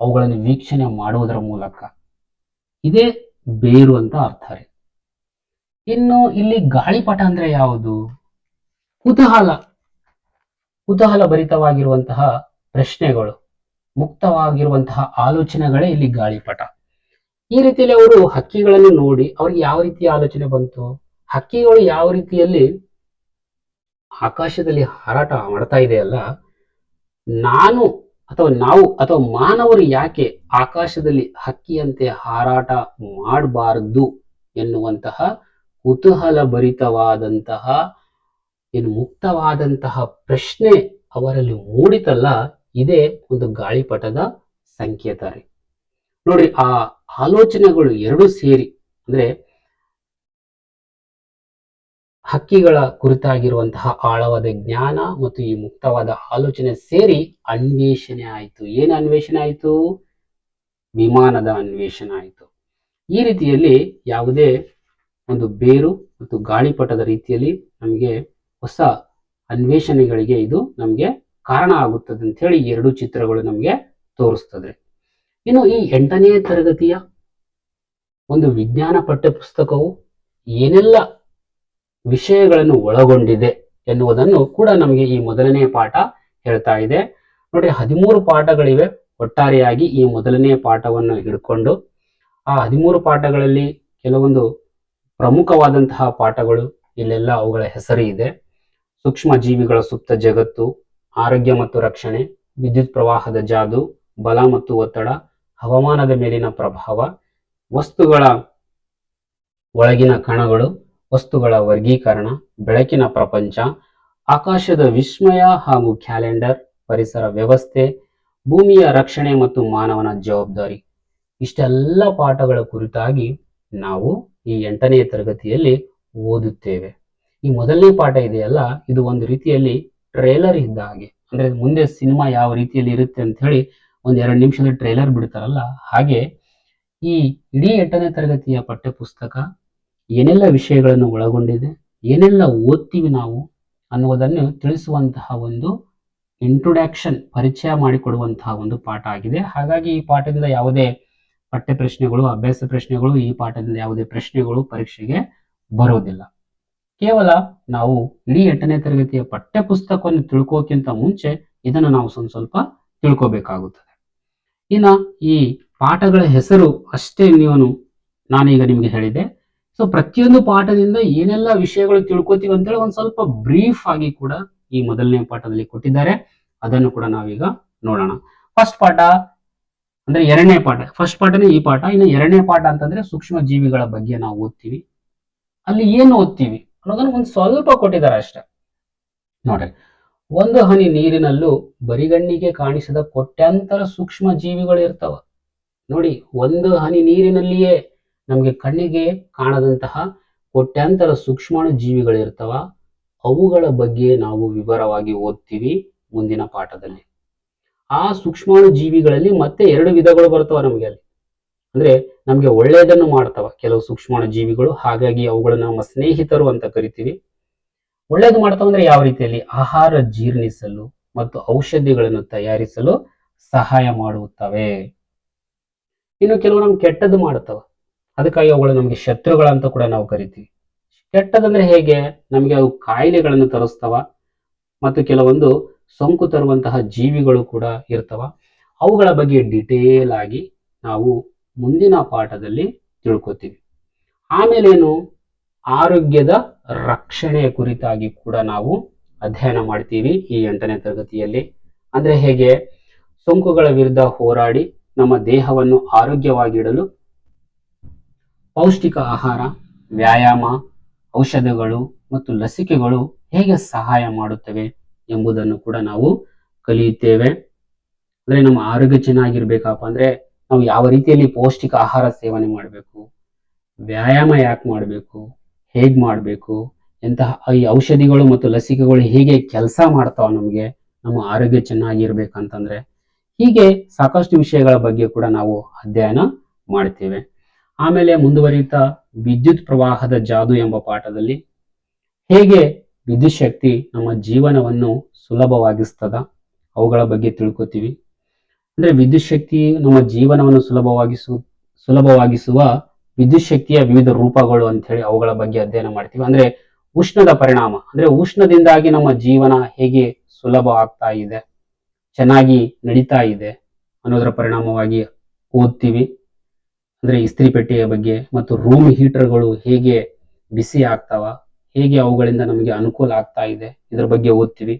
A: ಅವುಗಳನ್ನು ವೀಕ್ಷಣೆ ಮಾಡುವುದರ ಮೂಲಕ. ಇದೇ ಬೇರು ಅಂತ ಅರ್ಥ ರೀ. ಇನ್ನು ಇಲ್ಲಿ ಗಾಳಿಪಟ ಅಂದ್ರೆ ಯಾವುದು? ಕುತೂಹಲ, ಕುತೂಹಲ ಭರಿತವಾಗಿರುವಂತಹ ಪ್ರಶ್ನೆಗಳು, ಮುಕ್ತವಾಗಿರುವಂತಹ ಆಲೋಚನೆಗಳೇ ಇಲ್ಲಿ ಗಾಳಿಪಟ. ಈ ರೀತಿಯಲ್ಲಿ ಅವರು ಹಕ್ಕಿಗಳನ್ನು ನೋಡಿ ಅವ್ರಿಗೆ ಯಾವ ರೀತಿಯ ಆಲೋಚನೆ ಬಂತು? ಹಕ್ಕಿಗಳು ಯಾವ ರೀತಿಯಲ್ಲಿ ಆಕಾಶದಲ್ಲಿ ಹಾರಾಟ ಮಾಡ್ತಾ ಇದೆಯಲ್ಲ, ನಾನು ಅಥವಾ ನಾವು ಅಥವಾ ಮಾನವರು ಯಾಕೆ ಆಕಾಶದಲ್ಲಿ ಹಕ್ಕಿಯಂತೆ ಹಾರಾಟ ಮಾಡಬಾರದು ಎನ್ನುವಂತಹ ಕುತೂಹಲ ಭರಿತವಾದಂತಹ ಏನು ಮುಕ್ತವಾದಂತಹ ಪ್ರಶ್ನೆ ಅವರಲ್ಲಿ ಮೂಡಿತಲ್ಲ, ಇದೇ ಒಂದು ಗಾಳಿಪಟದ ಸಂಕೇತ ರೀ. ನೋಡ್ರಿ, ಆ ಆಲೋಚನೆಗಳು ಎರಡು ಸೇರಿ, ಅಂದ್ರೆ ಹಕ್ಕಿಗಳ ಕುರಿತಾಗಿರುವಂತಹ ಆಳವಾದ ಜ್ಞಾನ ಮತ್ತು ಈ ಮುಕ್ತವಾದ ಆಲೋಚನೆ ಸೇರಿ ಅನ್ವೇಷಣೆ ಆಯಿತು. ಏನು ಅನ್ವೇಷಣೆ ಆಯಿತು? ವಿಮಾನದ ಅನ್ವೇಷಣೆ ಆಯಿತು. ಈ ರೀತಿಯಲ್ಲಿ ಯಾವುದೇ ಒಂದು ಬೇರು ಮತ್ತು ಗಾಳಿಪಟದ ರೀತಿಯಲ್ಲಿ ನಮಗೆ ಹೊಸ ಅನ್ವೇಷಣೆಗಳಿಗೆ ಇದು ನಮಗೆ ಕಾರಣ ಆಗುತ್ತದೆ ಅಂತ ಹೇಳಿ ಎರಡು ಚಿತ್ರಗಳು ನಮಗೆ ತೋರಿಸ್ತದೆ. ಇನ್ನು ಈ 8ನೇ ತರಗತಿಯ ಒಂದು ವಿಜ್ಞಾನ ಪಠ್ಯ ಪುಸ್ತಕವು ಏನೆಲ್ಲ ವಿಷಯಗಳನ್ನು ಒಳಗೊಂಡಿದೆ ಎನ್ನುವುದನ್ನು ಕೂಡ ನಮಗೆ ಈ ಮೊದಲನೇ ಪಾಠ ಹೇಳ್ತಾ ಇದೆ. ನೋಡಿ, 13 ಪಾಠಗಳಿವೆ ಒಟ್ಟಾರೆಯಾಗಿ ಈ ಮೊದಲನೇ ಪಾಠವನ್ನು ಹಿಡ್ಕೊಂಡು. ಆ 13 ಪಾಠಗಳಲ್ಲಿ ಕೆಲವೊಂದು ಪ್ರಮುಖವಾದಂತಹ ಪಾಠಗಳು ಇಲ್ಲೆಲ್ಲ ಅವುಗಳ ಹೆಸರು ಇದೆ. ಸೂಕ್ಷ್ಮ ಜೀವಿಗಳ ಸುಪ್ತ ಜಗತ್ತು, ಆರೋಗ್ಯ ಮತ್ತು ರಕ್ಷಣೆ, ವಿದ್ಯುತ್ ಪ್ರವಾಹದ ಜಾದು, ಬಲ ಮತ್ತು ಒತ್ತಡ, ಹವಾಮಾನದ ಮೇಲಿನ ಪ್ರಭಾವ, ವಸ್ತುಗಳ ಒಳಗಿನ ಕಣಗಳು, ವಸ್ತುಗಳ ವರ್ಗೀಕರಣ, ಬೆಳಕಿನ ಪ್ರಪಂಚ, ಆಕಾಶದ ವಿಸ್ಮಯ ಹಾಗೂ ಕ್ಯಾಲೆಂಡರ್, ಪರಿಸರ ವ್ಯವಸ್ಥೆ, ಭೂಮಿಯ ರಕ್ಷಣೆ ಮತ್ತು ಮಾನವನ ಜವಾಬ್ದಾರಿ. ಇಷ್ಟೆಲ್ಲ ಪಾಠಗಳ ಕುರಿತಾಗಿ ನಾವು ಈ 8ನೇ ತರಗತಿಯಲ್ಲಿ ಓದುತ್ತೇವೆ. ಈ ಮೊದಲನೇ ಪಾಠ ಇದೆಯಲ್ಲ, ಇದು ಒಂದು ರೀತಿಯಲ್ಲಿ ಟ್ರೇಲರ್ ಇದ್ದ ಹಾಗೆ. ಅಂದ್ರೆ ಮುಂದೆ ಸಿನಿಮಾ ಯಾವ ರೀತಿಯಲ್ಲಿ ಇರುತ್ತೆ ಅಂತ ಹೇಳಿ ಒಂದ್ 2 ನಿಮಿಷದ ಟ್ರೇಲರ್ ಬಿಡ್ತಾರಲ್ಲ, ಹಾಗೆ ಈ ಇಡೀ 8ನೇ ತರಗತಿಯ ಪಠ್ಯ ಪುಸ್ತಕ ಏನೆಲ್ಲ ವಿಷಯಗಳನ್ನು ಒಳಗೊಂಡಿದೆ, ಏನೆಲ್ಲ ಓದ್ತೀವಿ ನಾವು ಅನ್ನುವುದನ್ನು ತಿಳಿಸುವಂತಹ ಒಂದು ಇಂಟ್ರೊಡಕ್ಷನ್, ಪರಿಚಯ ಮಾಡಿಕೊಡುವಂತಹ ಒಂದು ಪಾಠ ಆಗಿದೆ. ಹಾಗಾಗಿ ಈ ಪಾಠದಿಂದ ಯಾವುದೇ ಪಠ್ಯ ಪ್ರಶ್ನೆಗಳು, ಅಭ್ಯಾಸ ಪ್ರಶ್ನೆಗಳು, ಈ ಪಾಠದಿಂದ ಯಾವುದೇ ಪ್ರಶ್ನೆಗಳು ಪರೀಕ್ಷೆಗೆ ಬರೋದಿಲ್ಲ. ಕೇವಲ ನಾವು ಇಡೀ 8ನೇ ತರಗತಿಯ ಪಠ್ಯ ಪುಸ್ತಕವನ್ನು ತಿಳ್ಕೋಕ್ಕಿಂತ ಮುಂಚೆ ಇದನ್ನು ನಾವು ಸ್ವಲ್ಪ ತಿಳ್ಕೋಬೇಕಾಗುತ್ತದೆ. ಇನ್ನ ಈ ಪಾಠಗಳ ಹೆಸರು ಅಷ್ಟೇ ನಾನೀಗ ನಿಮ್ಗೆ ಹೇಳಿದೆ. ಸೊ ಪ್ರತಿಯೊಂದು ಪಾಠದಿಂದ ಏನೆಲ್ಲ ವಿಷಯಗಳು ತಿಳ್ಕೊತೀವಿ ಅಂತೇಳಿ ಒಂದ್ ಸ್ವಲ್ಪ ಬ್ರೀಫ್ ಆಗಿ ಕೂಡ ಈ ಮೊದಲನೇ ಪಾಠದಲ್ಲಿ ಕೊಟ್ಟಿದ್ದಾರೆ. ಅದನ್ನು ಕೂಡ ನಾವೀಗ ನೋಡೋಣ. ಫಸ್ಟ್ ಪಾಠ ಅಂದ್ರೆ 2ನೇ ಪಾಠ. ಫಸ್ಟ್ ಪಾಠನೇ ಈ ಪಾಠ. ಇನ್ನು 2ನೇ ಪಾಠ ಅಂತಂದ್ರೆ ಸೂಕ್ಷ್ಮ ಜೀವಿಗಳ ಬಗ್ಗೆ ನಾವು ಓದ್ತೀವಿ. ಅಲ್ಲಿ ಏನು ಓದ್ತೀವಿ ಅನ್ನೋದನ್ನ ಒಂದ್ ಸ್ವಲ್ಪ ಕೊಟ್ಟಿದ್ದಾರೆ ಅಷ್ಟೇ. ನೋಡ್ರಿ, ಒಂದು ಹನಿ ನೀರಿನಲ್ಲೂ ಬರಿಗಣ್ಣಿಗೆ ಕಾಣಿಸದ ಕೋಟ್ಯಾಂತರ ಸೂಕ್ಷ್ಮ ಜೀವಿಗಳು ಇರ್ತಾವ. ನೋಡಿ, ಒಂದು ಹನಿ ನೀರಿನಲ್ಲಿಯೇ ನಮಗೆ ಕಣ್ಣಿಗೆ ಕಾಣದಂತಹ ಕೋಟ್ಯಾಂತರ ಸೂಕ್ಷ್ಮಾಣು ಜೀವಿಗಳು ಇರ್ತಾವ. ಅವುಗಳ ಬಗ್ಗೆ ನಾವು ವಿವರವಾಗಿ ಓದ್ತೀವಿ ಮುಂದಿನ ಪಾಠದಲ್ಲಿ. ಆ ಸೂಕ್ಷ್ಮಾಣು ಜೀವಿಗಳಲ್ಲಿ ಮತ್ತೆ 2 ವಿಧಗಳು ಬರ್ತಾವ ನಮಗೆ ಅಲ್ಲಿ. ಅಂದ್ರೆ ನಮ್ಗೆ ಒಳ್ಳೆಯದನ್ನು ಮಾಡ್ತಾವ ಕೆಲವು ಸೂಕ್ಷ್ಮಾಣು ಜೀವಿಗಳು, ಹಾಗಾಗಿ ಅವುಗಳನ್ನ ನಮ್ಮ ಸ್ನೇಹಿತರು ಅಂತ ಕರಿತೀವಿ. ಒಳ್ಳೇದು ಮಾಡ್ತಾವ ಅಂದ್ರೆ ಯಾವ ರೀತಿಯಲ್ಲಿ? ಆಹಾರ ಜೀರ್ಣಿಸಲು ಮತ್ತು ಔಷಧಿಗಳನ್ನು ತಯಾರಿಸಲು ಸಹಾಯ ಮಾಡುತ್ತವೆ. ಇನ್ನು ಕೆಲವು ನಮ್ಗೆ ಕೆಟ್ಟದ್ದು ಮಾಡ್ತಾವ, ಅದಕ್ಕಾಗಿ ಅವುಗಳು ನಮ್ಗೆ ಶತ್ರುಗಳಂತ ಕೂಡ ನಾವು ಕರಿತೀವಿ. ಕೆಟ್ಟದಂದ್ರೆ ಹೇಗೆ? ನಮ್ಗೆ ಅವು ಕಾಯಿಲೆಗಳನ್ನು ತರಿಸ್ತಾವ ಮತ್ತು ಕೆಲವೊಂದು ಸೋಂಕು ತರುವಂತಹ ಜೀವಿಗಳು ಕೂಡ ಇರ್ತವ. ಅವುಗಳ ಬಗ್ಗೆ ಡಿಟೇಲ್ ಆಗಿ ನಾವು ಮುಂದಿನ ಪಾಠದಲ್ಲಿ ತಿಳ್ಕೊತೀವಿ. ಆಮೇಲೇನು? ಆರೋಗ್ಯದ ರಕ್ಷಣೆಯ ಕುರಿತಾಗಿ ಕೂಡ ನಾವು ಅಧ್ಯಯನ ಮಾಡ್ತೀವಿ ಈ 8ನೇ ತರಗತಿಯಲ್ಲಿ. ಅಂದ್ರೆ ಹೇಗೆ? ಸೋಂಕುಗಳ ವಿರುದ್ಧ ಹೋರಾಡಿ ನಮ್ಮ ದೇಹವನ್ನು ಆರೋಗ್ಯವಾಗಿಡಲು ಪೌಷ್ಟಿಕ ಆಹಾರ, ವ್ಯಾಯಾಮ, ಔಷಧಗಳು ಮತ್ತು ಲಸಿಕೆಗಳು ಹೇಗೆ ಸಹಾಯ ಮಾಡುತ್ತವೆ ಎಂಬುದನ್ನು ಕೂಡ ನಾವು ಕಲಿಯುತ್ತೇವೆ. ಅಂದ್ರೆ ನಮ್ಮ ಆರೋಗ್ಯ ಚೆನ್ನಾಗಿರ್ಬೇಕಪ್ಪ ಅಂದ್ರೆ ನಾವು ಯಾವ ರೀತಿಯಲ್ಲಿ ಪೌಷ್ಟಿಕ ಆಹಾರ ಸೇವನೆ ಮಾಡಬೇಕು, ವ್ಯಾಯಾಮ ಯಾಕೆ ಮಾಡಬೇಕು, ಹೇಗ್ ಮಾಡಬೇಕು, ಎಂತಹ ಈ ಔಷಧಿಗಳು ಮತ್ತು ಲಸಿಕೆಗಳು ಹೇಗೆ ಕೆಲಸ ಮಾಡ್ತಾವ ನಮಗೆ ನಮ್ಮ ಆರೋಗ್ಯ ಚೆನ್ನಾಗಿರ್ಬೇಕಂತಂದ್ರೆ, ಹೀಗೆ ಸಾಕಷ್ಟು ವಿಷಯಗಳ ಬಗ್ಗೆ ಕೂಡ ನಾವು ಅಧ್ಯಯನ ಮಾಡ್ತೇವೆ. ಆಮೇಲೆ ಮುಂದುವರಿಯುತ್ತಾ ವಿದ್ಯುತ್ ಪ್ರವಾಹದ ಜಾದು ಎಂಬ ಪಾಠದಲ್ಲಿ ಹೇಗೆ ವಿದ್ಯುತ್ ಶಕ್ತಿ ನಮ್ಮ ಜೀವನವನ್ನು ಸುಲಭವಾಗಿಸ್ತದ ಅವುಗಳ ಬಗ್ಗೆ ತಿಳ್ಕೊತೀವಿ. ಅಂದ್ರೆ ವಿದ್ಯುತ್ ಶಕ್ತಿ ನಮ್ಮ ಜೀವನವನ್ನು ಸುಲಭವಾಗಿಸುವ ವಿದ್ಯುತ್ ಶಕ್ತಿಯ ವಿವಿಧ ರೂಪಗಳು ಅಂತ ಹೇಳಿ ಅವುಗಳ ಬಗ್ಗೆ ಅಧ್ಯಯನ ಮಾಡ್ತೀವಿ. ಅಂದ್ರೆ ಉಷ್ಣದ ಪರಿಣಾಮ, ಅಂದ್ರೆ ಉಷ್ಣದಿಂದಾಗಿ ನಮ್ಮ ಜೀವನ ಹೇಗೆ ಸುಲಭ ಆಗ್ತಾ ಇದೆ, ಚೆನ್ನಾಗಿ ನಡೀತಾ ಇದೆ ಅನ್ನೋದರ ಪರಿಣಾಮವಾಗಿ ಓದ್ತೀವಿ. ಅಂದ್ರೆ ಇಸ್ತ್ರಿ ಪೆಟ್ಟಿಗೆಯ ಬಗ್ಗೆ ಮತ್ತು ರೂಮ್ ಹೀಟರ್ಗಳು ಹೇಗೆ ಬಿಸಿ ಆಗ್ತಾವ, ಹೇಗೆ ಅವುಗಳಿಂದ ನಮಗೆ ಅನುಕೂಲ ಆಗ್ತಾ ಇದೆ ಇದರ ಬಗ್ಗೆ ಓದ್ತೀವಿ.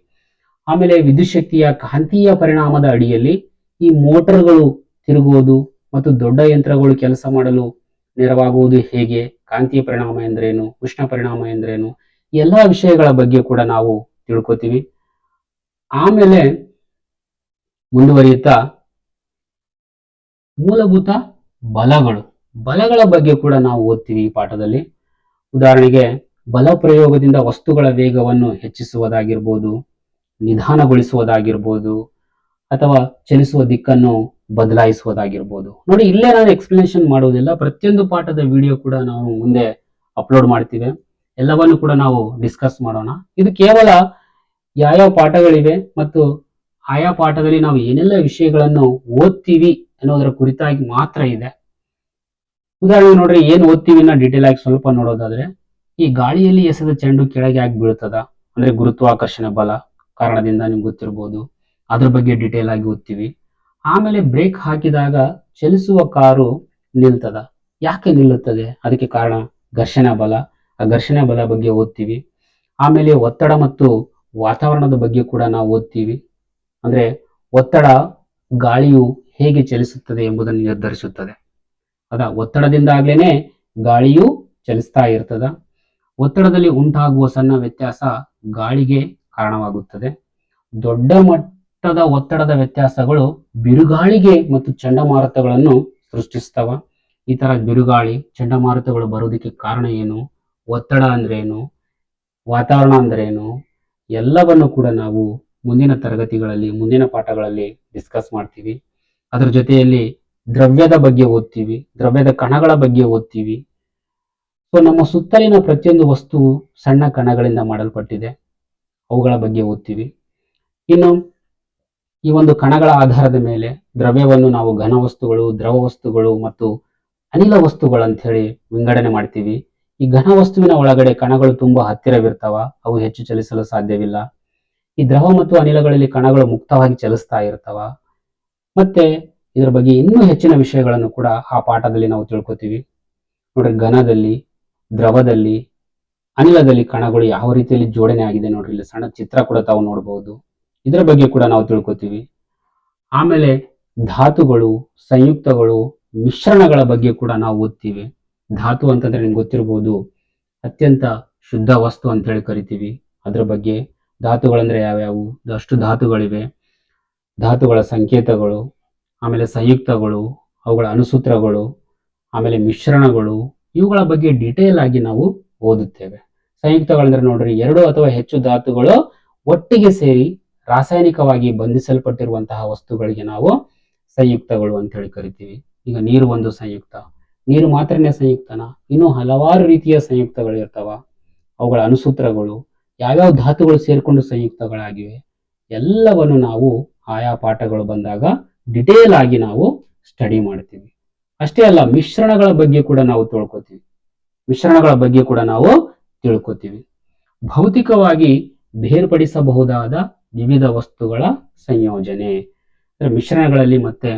A: ಆಮೇಲೆ ವಿದ್ಯುತ್ ಶಕ್ತಿಯ ಕಾಂತೀಯ ಪರಿಣಾಮದ ಅಡಿಯಲ್ಲಿ ಈ ಮೋಟರ್ಗಳು ತಿರುಗುವುದು ಮತ್ತು ದೊಡ್ಡ ಯಂತ್ರಗಳು ಕೆಲಸ ಮಾಡಲು ನೆರವಾಗುವುದು ಹೇಗೆ, ಕಾಂತೀಯ ಪರಿಣಾಮ ಎಂದರೇನು, ಉಷ್ಣ ಪರಿಣಾಮ ಎಂದರೇನು, ಎಲ್ಲಾ ವಿಷಯಗಳ ಬಗ್ಗೆ ಕೂಡ ನಾವು ತಿಳ್ಕೊತೀವಿ. ಆಮೇಲೆ ಮುಂದುವರಿಯುತ್ತಾ ಮೂಲಭೂತ ಬಲಗಳ ಬಗ್ಗೆ ಕೂಡ ನಾವು ಓದ್ತೀವಿ ಈ ಪಾಠದಲ್ಲಿ. ಉದಾಹರಣೆಗೆ ಬಲ ಪ್ರಯೋಗದಿಂದ ವಸ್ತುಗಳ ವೇಗವನ್ನು ಹೆಚ್ಚಿಸುವುದಾಗಿರ್ಬೋದು, ನಿಧಾನಗೊಳಿಸುವುದಾಗಿರ್ಬೋದು, ಅಥವಾ ಚಲಿಸುವ ದಿಕ್ಕನ್ನು ಬದಲಾಯಿಸುವುದಾಗಿರ್ಬೋದು. ನೋಡಿ, ಇಲ್ಲೇ ನಾನು ಎಕ್ಸ್ಪ್ಲನೇಷನ್ ಮಾಡುವುದಿಲ್ಲ, ಪ್ರತಿಯೊಂದು ಪಾಠದ ವಿಡಿಯೋ ಕೂಡ ನಾವು ಮುಂದೆ ಅಪ್ಲೋಡ್ ಮಾಡ್ತೀವಿ, ಎಲ್ಲವನ್ನು ಕೂಡ ನಾವು ಡಿಸ್ಕಸ್ ಮಾಡೋಣ. ಇದು ಕೇವಲ ಯಾವ ಪಾಠಗಳಿವೆ ಮತ್ತು ಆಯಾ ಪಾಠದಲ್ಲಿ ನಾವು ಏನೆಲ್ಲ ವಿಷಯಗಳನ್ನು ಓದ್ತೀವಿ ಅನ್ನೋದರ ಕುರಿತಾಗಿ ಮಾತ್ರ ಇದೆ. ಉದಾಹರಣೆಗೆ ನೋಡ್ರಿ, ಏನ್ ಓದ್ತೀವಿ ಡೀಟೇಲ್ ಆಗಿ ಸ್ವಲ್ಪ ನೋಡೋದಾದ್ರೆ, ಈ ಗಾಳಿಯಲ್ಲಿ ಎಸೆದ ಚೆಂಡು ಕೆಳಗೆ ಆಗಿ ಬೀಳ್ತದ, ಅಂದ್ರೆ ಗುರುತ್ವಾಕರ್ಷಣೆ ಬಲ ಕಾರಣದಿಂದ ನಿಮ್ಗೆ ಗೊತ್ತಿರ್ಬೋದು, ಅದ್ರ ಬಗ್ಗೆ ಡೀಟೇಲ್ ಆಗಿ ಓದ್ತೀವಿ. ಆಮೇಲೆ ಬ್ರೇಕ್ ಹಾಕಿದಾಗ ಚಲಿಸುವ ಕಾರು ನಿಲ್ತದ, ಯಾಕೆ ನಿಲ್ಲುತ್ತದೆ, ಅದಕ್ಕೆ ಕಾರಣ ಘರ್ಷಣೆ ಬಲ, ಆ ಘರ್ಷಣೆ ಬಲ ಬಗ್ಗೆ ಓದ್ತೀವಿ. ಆಮೇಲೆ ಒತ್ತಡ ಮತ್ತು ವಾತಾವರಣದ ಬಗ್ಗೆ ಕೂಡ ನಾವು ಓದ್ತೀವಿ. ಅಂದ್ರೆ ಒತ್ತಡ ಗಾಳಿಯು ಹೇಗೆ ಚಲಿಸುತ್ತದೆ ಎಂಬುದನ್ನು ನಿರ್ಧರಿಸುತ್ತದೆ. ಒತ್ತಡದಿಂದಾಗ್ಲೇನೆ ಗಾಳಿಯು ಚಲಿಸ್ತಾ ಇರ್ತದ. ಒತ್ತಡದಲ್ಲಿ ಉಂಟಾಗುವ ಸಣ್ಣ ವ್ಯತ್ಯಾಸ ಗಾಳಿಗೆ ಕಾರಣವಾಗುತ್ತದೆ. ದೊಡ್ಡ ಮಟ್ಟದ ಒತ್ತಡದ ವ್ಯತ್ಯಾಸಗಳು ಬಿರುಗಾಳಿಗೆ ಮತ್ತು ಚಂಡಮಾರುತಗಳನ್ನು ಸೃಷ್ಟಿಸ್ತವ. ಈ ತರ ಬಿರುಗಾಳಿ, ಚಂಡಮಾರುತಗಳು ಬರೋದಕ್ಕೆ ಕಾರಣ ಏನು, ಒತ್ತಡ ಅಂದ್ರೇನು, ವಾತಾವರಣ ಅಂದ್ರೇನು, ಎಲ್ಲವನ್ನು ಕೂಡ ನಾವು ಮುಂದಿನ ತರಗತಿಗಳಲ್ಲಿ, ಮುಂದಿನ ಪಾಠಗಳಲ್ಲಿ ಡಿಸ್ಕಸ್ ಮಾಡ್ತೀವಿ. ಅದರ ಜೊತೆಯಲ್ಲಿ ದ್ರವ್ಯದ ಬಗ್ಗೆ ಓದ್ತೀವಿ, ದ್ರವ್ಯದ ಕಣಗಳ ಬಗ್ಗೆ ಓದ್ತೀವಿ. ಸೊ ನಮ್ಮ ಸುತ್ತಲಿನ ಪ್ರತಿಯೊಂದು ವಸ್ತು ಸಣ್ಣ ಕಣಗಳಿಂದ ಮಾಡಲ್ಪಟ್ಟಿದೆ, ಅವುಗಳ ಬಗ್ಗೆ ಓದ್ತೀವಿ. ಇನ್ನು ಈ ಒಂದು ಕಣಗಳ ಆಧಾರದ ಮೇಲೆ ದ್ರವ್ಯವನ್ನು ನಾವು ಘನ ವಸ್ತುಗಳು, ದ್ರವ ವಸ್ತುಗಳು ಮತ್ತು ಅನಿಲ ವಸ್ತುಗಳು ಅಂತ ಹೇಳಿ ವಿಂಗಡಣೆ ಮಾಡ್ತೀವಿ. ಈ ಘನ ವಸ್ತುವಿನ ಒಳಗಡೆ ಕಣಗಳು ತುಂಬಾ ಹತ್ತಿರವಿರ್ತಾವ, ಅವು ಹೆಚ್ಚು ಚಲಿಸಲು ಸಾಧ್ಯವಿಲ್ಲ. ಈ ದ್ರವ ಮತ್ತು ಅನಿಲಗಳಲ್ಲಿ ಕಣಗಳು ಮುಕ್ತವಾಗಿ ಚಲಿಸ್ತಾ ಇರ್ತಾವ. ಮತ್ತೆ ಇದರ ಬಗ್ಗೆ ಇನ್ನೂ ಹೆಚ್ಚಿನ ವಿಷಯಗಳನ್ನು ಕೂಡ ಆ ಪಾಠದಲ್ಲಿ ನಾವು ತಿಳ್ಕೊತೀವಿ. ನೋಡ್ರಿ, ಘನದಲ್ಲಿ, ದ್ರವದಲ್ಲಿ, ಅನಿಲದಲ್ಲಿ ಕಣಗಳು ಯಾವ ರೀತಿಯಲ್ಲಿ ಜೋಡಣೆ ಆಗಿದೆ ನೋಡ್ರಿ, ಇಲ್ಲಿ ಸಣ್ಣ ಚಿತ್ರ ಕೂಡ ತಾವು ನೋಡಬಹುದು. ಇದರ ಬಗ್ಗೆ ಕೂಡ ನಾವು ತಿಳ್ಕೊತೀವಿ. ಆಮೇಲೆ ಧಾತುಗಳು, ಸಂಯುಕ್ತಗಳು, ಮಿಶ್ರಣಗಳ ಬಗ್ಗೆ ಕೂಡ ನಾವು ಓದ್ತೀವಿ. ಧಾತು ಅಂತಂದ್ರೆ ನಿಮ್ಗೆ ಗೊತ್ತಿರಬಹುದು, ಅತ್ಯಂತ ಶುದ್ಧ ವಸ್ತು ಅಂತ ಹೇಳಿ ಕರಿತೀವಿ. ಅದ್ರ ಬಗ್ಗೆ ಧಾತುಗಳಂದ್ರೆ ಯಾವ್ಯಾವು, ಅಷ್ಟು ಧಾತುಗಳಿವೆ, ಧಾತುಗಳ ಸಂಕೇತಗಳು, ಆಮೇಲೆ ಸಂಯುಕ್ತಗಳು, ಅವುಗಳ ಅನುಸೂತ್ರಗಳು, ಆಮೇಲೆ ಮಿಶ್ರಣಗಳು, ಇವುಗಳ ಬಗ್ಗೆ ಡೀಟೇಲ್ ಆಗಿ ನಾವು ಓದುತ್ತೇವೆ. ಸಂಯುಕ್ತಗಳಂದ್ರೆ ನೋಡ್ರಿ, 2 ಅಥವಾ ಹೆಚ್ಚು ಧಾತುಗಳು ಒಟ್ಟಿಗೆ ಸೇರಿ ರಾಸಾಯನಿಕವಾಗಿ ಬಂಧಿಸಲ್ಪಟ್ಟಿರುವಂತಹ ವಸ್ತುಗಳಿಗೆ ನಾವು ಸಂಯುಕ್ತಗಳು ಅಂತ ಹೇಳಿ ಕರಿತೀವಿ. ಈಗ ನೀರು ಒಂದು ಸಂಯುಕ್ತ, ನೀರು ಮಾತ್ರನೇ ಸಂಯುಕ್ತನ, ಇನ್ನೂ ಹಲವಾರು ರೀತಿಯ ಸಂಯುಕ್ತಗಳು ಇರ್ತಾವ. ಅವುಗಳ ಅನುಸೂತ್ರಗಳು, ಯಾವ್ಯಾವ ಧಾತುಗಳು ಸೇರ್ಕೊಂಡು ಸಂಯುಕ್ತಗಳಾಗಿವೆ, ಎಲ್ಲವನ್ನು ನಾವು ಆಯಾ ಪಾಠಗಳು ಬಂದಾಗ ಡಿಟೇಲ್ ಆಗಿ ನಾವು ಸ್ಟಡಿ ಮಾಡ್ತೀವಿ. ಅಷ್ಟೇ ಅಲ್ಲ, ಮಿಶ್ರಣಗಳ ಬಗ್ಗೆ ಕೂಡ ನಾವು ತಿಳ್ಕೊತೀವಿ. ಭೌತಿಕವಾಗಿ ಬೇರ್ಪಡಿಸಬಹುದಾದ ವಿವಿಧ ವಸ್ತುಗಳ ಸಂಯೋಜನೆ. ಮಿಶ್ರಣಗಳಲ್ಲಿ ಮತ್ತೆ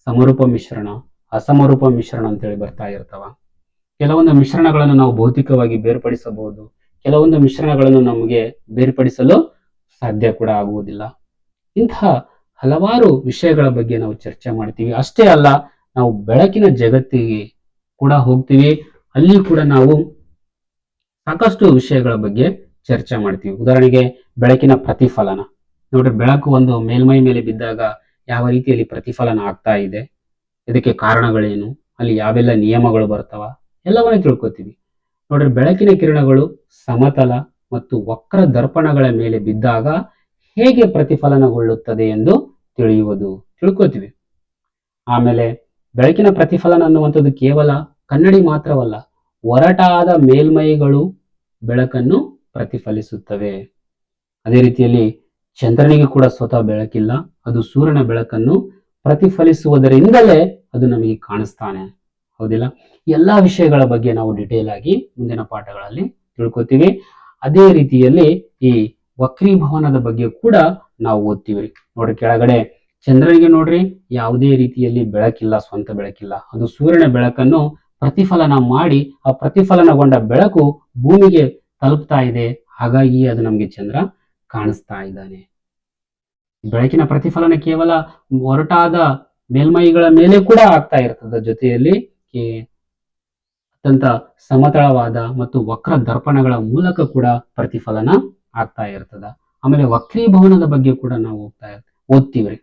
A: ಸಮರೂಪ ಮಿಶ್ರಣ, ಅಸಮರೂಪ ಮಿಶ್ರಣ ಅಂತೇಳಿ ಬರ್ತಾ ಇರ್ತಾವ. ಕೆಲವೊಂದು ಮಿಶ್ರಣಗಳನ್ನು ನಾವು ಭೌತಿಕವಾಗಿ ಬೇರ್ಪಡಿಸಬಹುದು, ಕೆಲವೊಂದು ಮಿಶ್ರಣಗಳನ್ನು ನಮಗೆ ಬೇರ್ಪಡಿಸಲು ಸಾಧ್ಯ ಕೂಡ ಆಗುವುದಿಲ್ಲ. ಇಂತಹ ಹಲವಾರು ವಿಷಯಗಳ ಬಗ್ಗೆ ನಾವು ಚರ್ಚೆ ಮಾಡ್ತೀವಿ. ಅಷ್ಟೇ ಅಲ್ಲ, ನಾವು ಬೆಳಕಿನ ಜಗತ್ತಿಗೆ ಕೂಡ ಹೋಗ್ತೀವಿ, ಅಲ್ಲಿ ಕೂಡ ನಾವು ಸಾಕಷ್ಟು ವಿಷಯಗಳ ಬಗ್ಗೆ ಚರ್ಚೆ ಮಾಡ್ತೀವಿ. ಉದಾಹರಣೆಗೆ ಬೆಳಕಿನ ಪ್ರತಿಫಲನ. ನೋಡ್ರಿ, ಬೆಳಕು ಒಂದು ಮೇಲ್ಮೈ ಮೇಲೆ ಬಿದ್ದಾಗ ಯಾವ ರೀತಿಯಲ್ಲಿ ಪ್ರತಿಫಲನ ಆಗ್ತಾ ಇದೆ, ಇದಕ್ಕೆ ಕಾರಣಗಳೇನು, ಅಲ್ಲಿ ಯಾವೆಲ್ಲ ನಿಯಮಗಳು ಬರ್ತಾವ, ಎಲ್ಲವನ್ನೂ ತಿಳ್ಕೊತೀವಿ. ನೋಡ್ರಿ, ಬೆಳಕಿನ ಕಿರಣಗಳು ಸಮತಲ ಮತ್ತು ವಕ್ರ ದರ್ಪಣಗಳ ಮೇಲೆ ಬಿದ್ದಾಗ ಹೇಗೆ ಪ್ರತಿಫಲನಗೊಳ್ಳುತ್ತದೆ ಎಂದು ತಿಳ್ಕೊತೀವಿ. ಆಮೇಲೆ ಬೆಳಕಿನ ಪ್ರತಿಫಲನ ಅನ್ನುವಂಥದ್ದು ಕೇವಲ ಕನ್ನಡಿ ಮಾತ್ರವಲ್ಲ, ಒರಟಾದ ಮೇಲ್ಮೈಗಳು ಬೆಳಕನ್ನು ಪ್ರತಿಫಲಿಸುತ್ತವೆ. ಅದೇ ರೀತಿಯಲ್ಲಿ ಚಂದ್ರನಿಗೆ ಕೂಡ ಸ್ವತಃ ಬೆಳಕಿಲ್ಲ, ಅದು ಸೂರ್ಯನ ಬೆಳಕನ್ನು ಪ್ರತಿಫಲಿಸುವುದರಿಂದಲೇ ಅದು ನಮಗೆ ಕಾಣಿಸ್ತಾನೆ. ಹೌದಿಲ್ಲ? ಎಲ್ಲಾ ವಿಷಯಗಳ ಬಗ್ಗೆ ನಾವು ಡಿಟೇಲ್ ಆಗಿ ಮುಂದಿನ ಪಾಠಗಳಲ್ಲಿ ತಿಳ್ಕೊತೀವಿ. ಅದೇ ರೀತಿಯಲ್ಲಿ ಈ ವಕ್ರೀಭವನದ ಬಗ್ಗೆ ಕೂಡ ನಾವು ಓದ್ತೀವಿ. ನೋಡ್ರಿ, ಕೆಳಗಡೆ ಚಂದ್ರನಿಗೆ ನೋಡ್ರಿ ಯಾವುದೇ ರೀತಿಯಲ್ಲಿ ಬೆಳಕಿಲ್ಲ, ಸ್ವಂತ ಬೆಳಕಿಲ್ಲ. ಅದು ಸೂರ್ಯನ ಬೆಳಕನ್ನು ಪ್ರತಿಫಲನ ಮಾಡಿ ಆ ಪ್ರತಿಫಲನಗೊಂಡ ಬೆಳಕು ಭೂಮಿಗೆ ತಲುಪ್ತಾ ಇದೆ. ಹಾಗಾಗಿ ಅದು ನಮಗೆ ಚಂದ್ರ ಕಾಣಿಸ್ತಾ ಇದ್ದಾನೆ. ಬೆಳಕಿನ ಪ್ರತಿಫಲನ ಕೇವಲ ಒರಟಾದ ಮೇಲ್ಮೈಗಳ ಮೇಲೆ ಕೂಡ ಆಗ್ತಾ ಇರ್ತದೆ, ಜೊತೆಯಲ್ಲಿ ಅತ್ಯಂತ ಸಮತಳವಾದ ಮತ್ತು ವಕ್ರ ದರ್ಪಣಗಳ ಮೂಲಕ ಕೂಡ ಪ್ರತಿಫಲನ ಆಗ್ತಾ ಇರ್ತದ. ಆಮೇಲೆ ವಕ್ರೀಭವನದ ಬಗ್ಗೆ ಕೂಡ ನಾವು ಓದ್ತೀವ್ರಿ.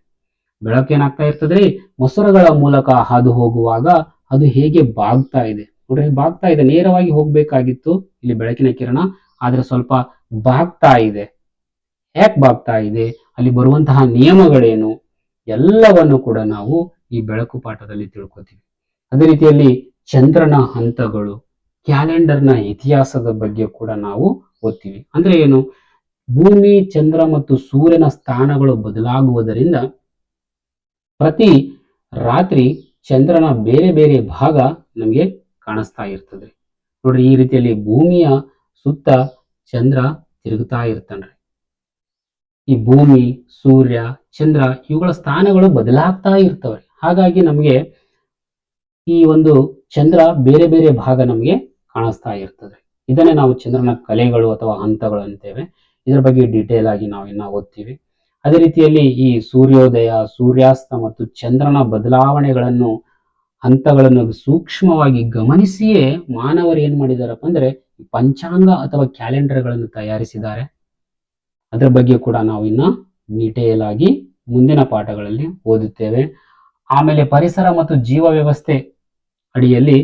A: ಬೆಳಕು ಏನಾಗ್ತಾ ಇರ್ತದ್ರಿ, ಮೊಸರುಗಳ ಮೂಲಕ ಹಾದು ಹೋಗುವಾಗ ಅದು ಹೇಗೆ ಬಾಗ್ತಾ ಇದೆ ನೋಡ್ರಿ. ಬಾಗ್ತಾ ಇದೆ, ನೇರವಾಗಿ ಹೋಗ್ಬೇಕಾಗಿತ್ತು ಇಲ್ಲಿ ಬೆಳಕಿನ ಕಿರಣ, ಆದ್ರೆ ಸ್ವಲ್ಪ ಬಾಗ್ತಾ ಇದೆ. ಯಾಕೆ ಬಾಗ್ತಾ ಇದೆ, ಅಲ್ಲಿ ಬರುವಂತಹ ನಿಯಮಗಳೇನು, ಎಲ್ಲವನ್ನು ಕೂಡ ನಾವು ಈ ಬೆಳಕು ಪಾಠದಲ್ಲಿ ತಿಳ್ಕೊತೀವಿ. ಅದೇ ರೀತಿಯಲ್ಲಿ ಚಂದ್ರನ ಹಂತಗಳು, ಕ್ಯಾಲೆಂಡರ್ನ ಇತಿಹಾಸದ ಬಗ್ಗೆ ಕೂಡ ನಾವು ಓದ್ತೀವಿ. ಅಂದ್ರೆ ಏನು, ಭೂಮಿ, ಚಂದ್ರ ಮತ್ತು ಸೂರ್ಯನ ಸ್ಥಾನಗಳು ಬದಲಾಗುವುದರಿಂದ ಪ್ರತಿ ರಾತ್ರಿ ಚಂದ್ರನ ಬೇರೆ ಬೇರೆ ಭಾಗ ನಮಗೆ ಕಾಣಿಸ್ತಾ ಇರ್ತದೆ ನೋಡ್ರಿ. ಈ ರೀತಿಯಲ್ಲಿ ಭೂಮಿಯ ಸುತ್ತ ಚಂದ್ರ ತಿರುಗುತ್ತಾ ಇರ್ತಾನ್ರಿ. ಈ ಭೂಮಿ, ಸೂರ್ಯ, ಚಂದ್ರ ಇವುಗಳ ಸ್ಥಾನಗಳು ಬದಲಾಗ್ತಾ ಇರ್ತವೆ. ಹಾಗಾಗಿ ನಮಗೆ ಈ ಒಂದು ಚಂದ್ರ ಬೇರೆ ಬೇರೆ ಭಾಗ ನಮಗೆ ಕಾಣಿಸ್ತಾ ಇರ್ತದೆ. ಇದನ್ನೇ ನಾವು ಚಂದ್ರನ ಕಲೆಗಳು ಅಥವಾ ಹಂತಗಳು ಅಂತೇವೆ. ಇದರ ಬಗ್ಗೆ ಡೀಟೇಲ್ ಆಗಿ ನಾವಿನ್ನ ಓದ್ತೀವಿ. ಅದೇ ರೀತಿಯಲ್ಲಿ ಈ ಸೂರ್ಯೋದಯ, ಸೂರ್ಯಾಸ್ತ ಮತ್ತು ಚಂದ್ರನ ಬದಲಾವಣೆಗಳನ್ನು, ಹಂತಗಳನ್ನು ಸೂಕ್ಷ್ಮವಾಗಿ ಗಮನಿಸಿಯೇ ಮಾನವರು ಏನ್ ಮಾಡಿದಾರಪ್ಪ ಅಂದ್ರೆ ಪಂಚಾಂಗ ಅಥವಾ ಕ್ಯಾಲೆಂಡರ್ಗಳನ್ನು ತಯಾರಿಸಿದ್ದಾರೆ. ಅದರ ಬಗ್ಗೆ ಕೂಡ ನಾವು ಇನ್ನ ಡೀಟೇಲ್ ಆಗಿ ಮುಂದಿನ ಪಾಠಗಳಲ್ಲಿ ಓದುತ್ತೇವೆ. ಆಮೇಲೆ ಪರಿಸರ ಮತ್ತು ಜೀವ ವ್ಯವಸ್ಥೆ ಅಡಿಯಲ್ಲಿ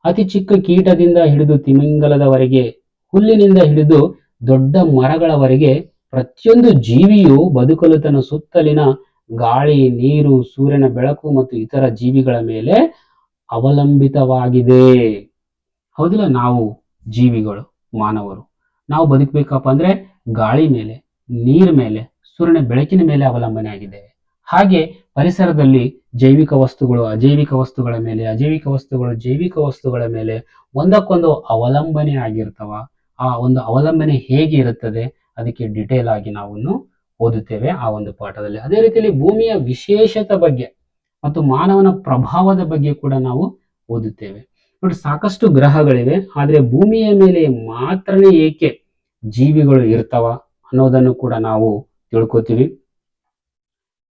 A: ಅತಿ ಚಿಕ್ಕ ಕೀಟದಿಂದ ಹಿಡಿದು ತಿಮಿಂಗಲದವರೆಗೆ, ಹುಲ್ಲಿನಿಂದ ಹಿಡಿದು ದೊಡ್ಡ ಮರಗಳವರೆಗೆ ಪ್ರತಿಯೊಂದು ಜೀವಿಯು ಬದುಕಲು ತನ್ನ ಸುತ್ತಲಿನ ಗಾಳಿ, ನೀರು, ಸೂರ್ಯನ ಬೆಳಕು ಮತ್ತು ಇತರ ಜೀವಿಗಳ ಮೇಲೆ ಅವಲಂಬಿತವಾಗಿದೆ. ಹೌದಿಲ್ಲ? ನಾವು ಜೀವಿಗಳು, ಮಾನವರು, ನಾವು ಬದುಕಬೇಕಪ್ಪ ಅಂದ್ರೆ ಗಾಳಿ ಮೇಲೆ, ನೀರ್ ಮೇಲೆ, ಸೂರ್ಯನ ಬೆಳಕಿನ ಮೇಲೆ ಅವಲಂಬನೆ ಆಗಿದ್ದೇವೆ. ಹಾಗೆ ಪರಿಸರದಲ್ಲಿ ಜೈವಿಕ ವಸ್ತುಗಳು ಅಜೈವಿಕ ವಸ್ತುಗಳ ಮೇಲೆ, ಅಜೈವಿಕ ವಸ್ತುಗಳು ಜೈವಿಕ ವಸ್ತುಗಳ ಮೇಲೆ ಒಂದಕ್ಕೊಂದು ಅವಲಂಬನೆ ಆಗಿರ್ತವ. ಆ ಒಂದು ಅವಲಂಬನೆ ಹೇಗೆ ಇರುತ್ತದೆ ಅದಕ್ಕೆ ಡಿಟೇಲ್ ಆಗಿ ನಾವು ಓದುತ್ತೇವೆ ಆ ಒಂದು ಪಾಠದಲ್ಲಿ. ಅದೇ ರೀತಿಯಲ್ಲಿ ಭೂಮಿಯ ವಿಶೇಷತೆ ಬಗ್ಗೆ ಮತ್ತು ಮಾನವನ ಪ್ರಭಾವದ ಬಗ್ಗೆ ಕೂಡ ನಾವು ಓದುತ್ತೇವೆ. ನೋಡಿ, ಸಾಕಷ್ಟು ಗ್ರಹಗಳಿವೆ, ಆದ್ರೆ ಭೂಮಿಯ ಮೇಲೆ ಮಾತ್ರನೇ ಏಕೆ ಜೀವಿಗಳು ಇರ್ತಾವ ಅನ್ನೋದನ್ನು ಕೂಡ ನಾವು ತಿಳ್ಕೊತೀವಿ.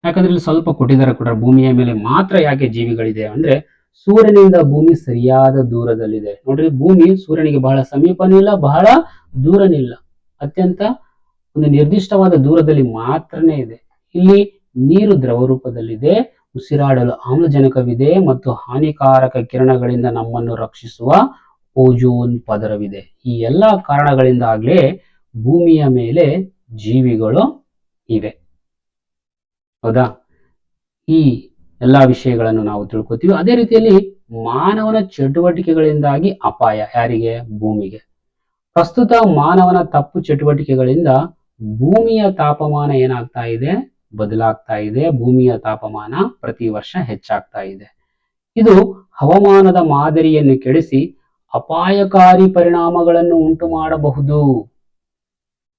A: ಯಾಕಂದ್ರೆ ಇಲ್ಲಿ ಸ್ವಲ್ಪ ಕೊಟ್ಟಿದ್ದಾರೆ ಕೂಡ, ಭೂಮಿಯ ಮೇಲೆ ಮಾತ್ರ ಯಾಕೆ ಜೀವಿಗಳಿದೆ ಅಂದ್ರೆ ಸೂರ್ಯನಿಂದ ಭೂಮಿ ಸರಿಯಾದ ದೂರದಲ್ಲಿದೆ. ನೋಡ್ರಿ, ಭೂಮಿ ಸೂರ್ಯನಿಗೆ ಬಹಳ ಸಮೀಪನೂ ಇಲ್ಲ, ಬಹಳ ದೂರನೂ ಇಲ್ಲ, ಅತ್ಯಂತ ಒಂದು ನಿರ್ದಿಷ್ಟವಾದ ದೂರದಲ್ಲಿ ಮಾತ್ರನೇ ಇದೆ. ಇಲ್ಲಿ ನೀರು ದ್ರವ ರೂಪದಲ್ಲಿದೆ, ಉಸಿರಾಡಲು ಆಮ್ಲಜನಕವಿದೆ ಮತ್ತು ಹಾನಿಕಾರಕ ಕಿರಣಗಳಿಂದ ನಮ್ಮನ್ನು ರಕ್ಷಿಸುವ ಓಜೋನ್ ಪದರವಿದೆ. ಈ ಎಲ್ಲಾ ಕಾರಣಗಳಿಂದಾಗ್ಲೇ ಭೂಮಿಯ ಮೇಲೆ ಜೀವಿಗಳು ಇವೆ. ಹೌದಾ? ಈ ಎಲ್ಲಾ ವಿಷಯಗಳನ್ನು ನಾವು ತಿಳ್ಕೊತೀವಿ. ಅದೇ ರೀತಿಯಲ್ಲಿ ಮಾನವನ ಚಟುವಟಿಕೆಗಳಿಂದಾಗಿ ಅಪಾಯ ಯಾರಿಗೆ? ಭೂಮಿಗೆ. ಪ್ರಸ್ತುತ ಮಾನವನ ತಪ್ಪು ಚಟುವಟಿಕೆಗಳಿಂದ ಭೂಮಿಯ ತಾಪಮಾನ ಏನಾಗ್ತಾ ಇದೆ? ಬದಲಾಗ್ತಾ ಇದೆ. ಭೂಮಿಯ ತಾಪಮಾನ ಪ್ರತಿ ವರ್ಷ ಹೆಚ್ಚಾಗ್ತಾ ಇದೆ. ಇದು ಹವಾಮಾನದ ಮಾದರಿಯನ್ನು ಕೆಡಿಸಿ ಅಪಾಯಕಾರಿ ಪರಿಣಾಮಗಳನ್ನು ಉಂಟು ಮಾಡಬಹುದು.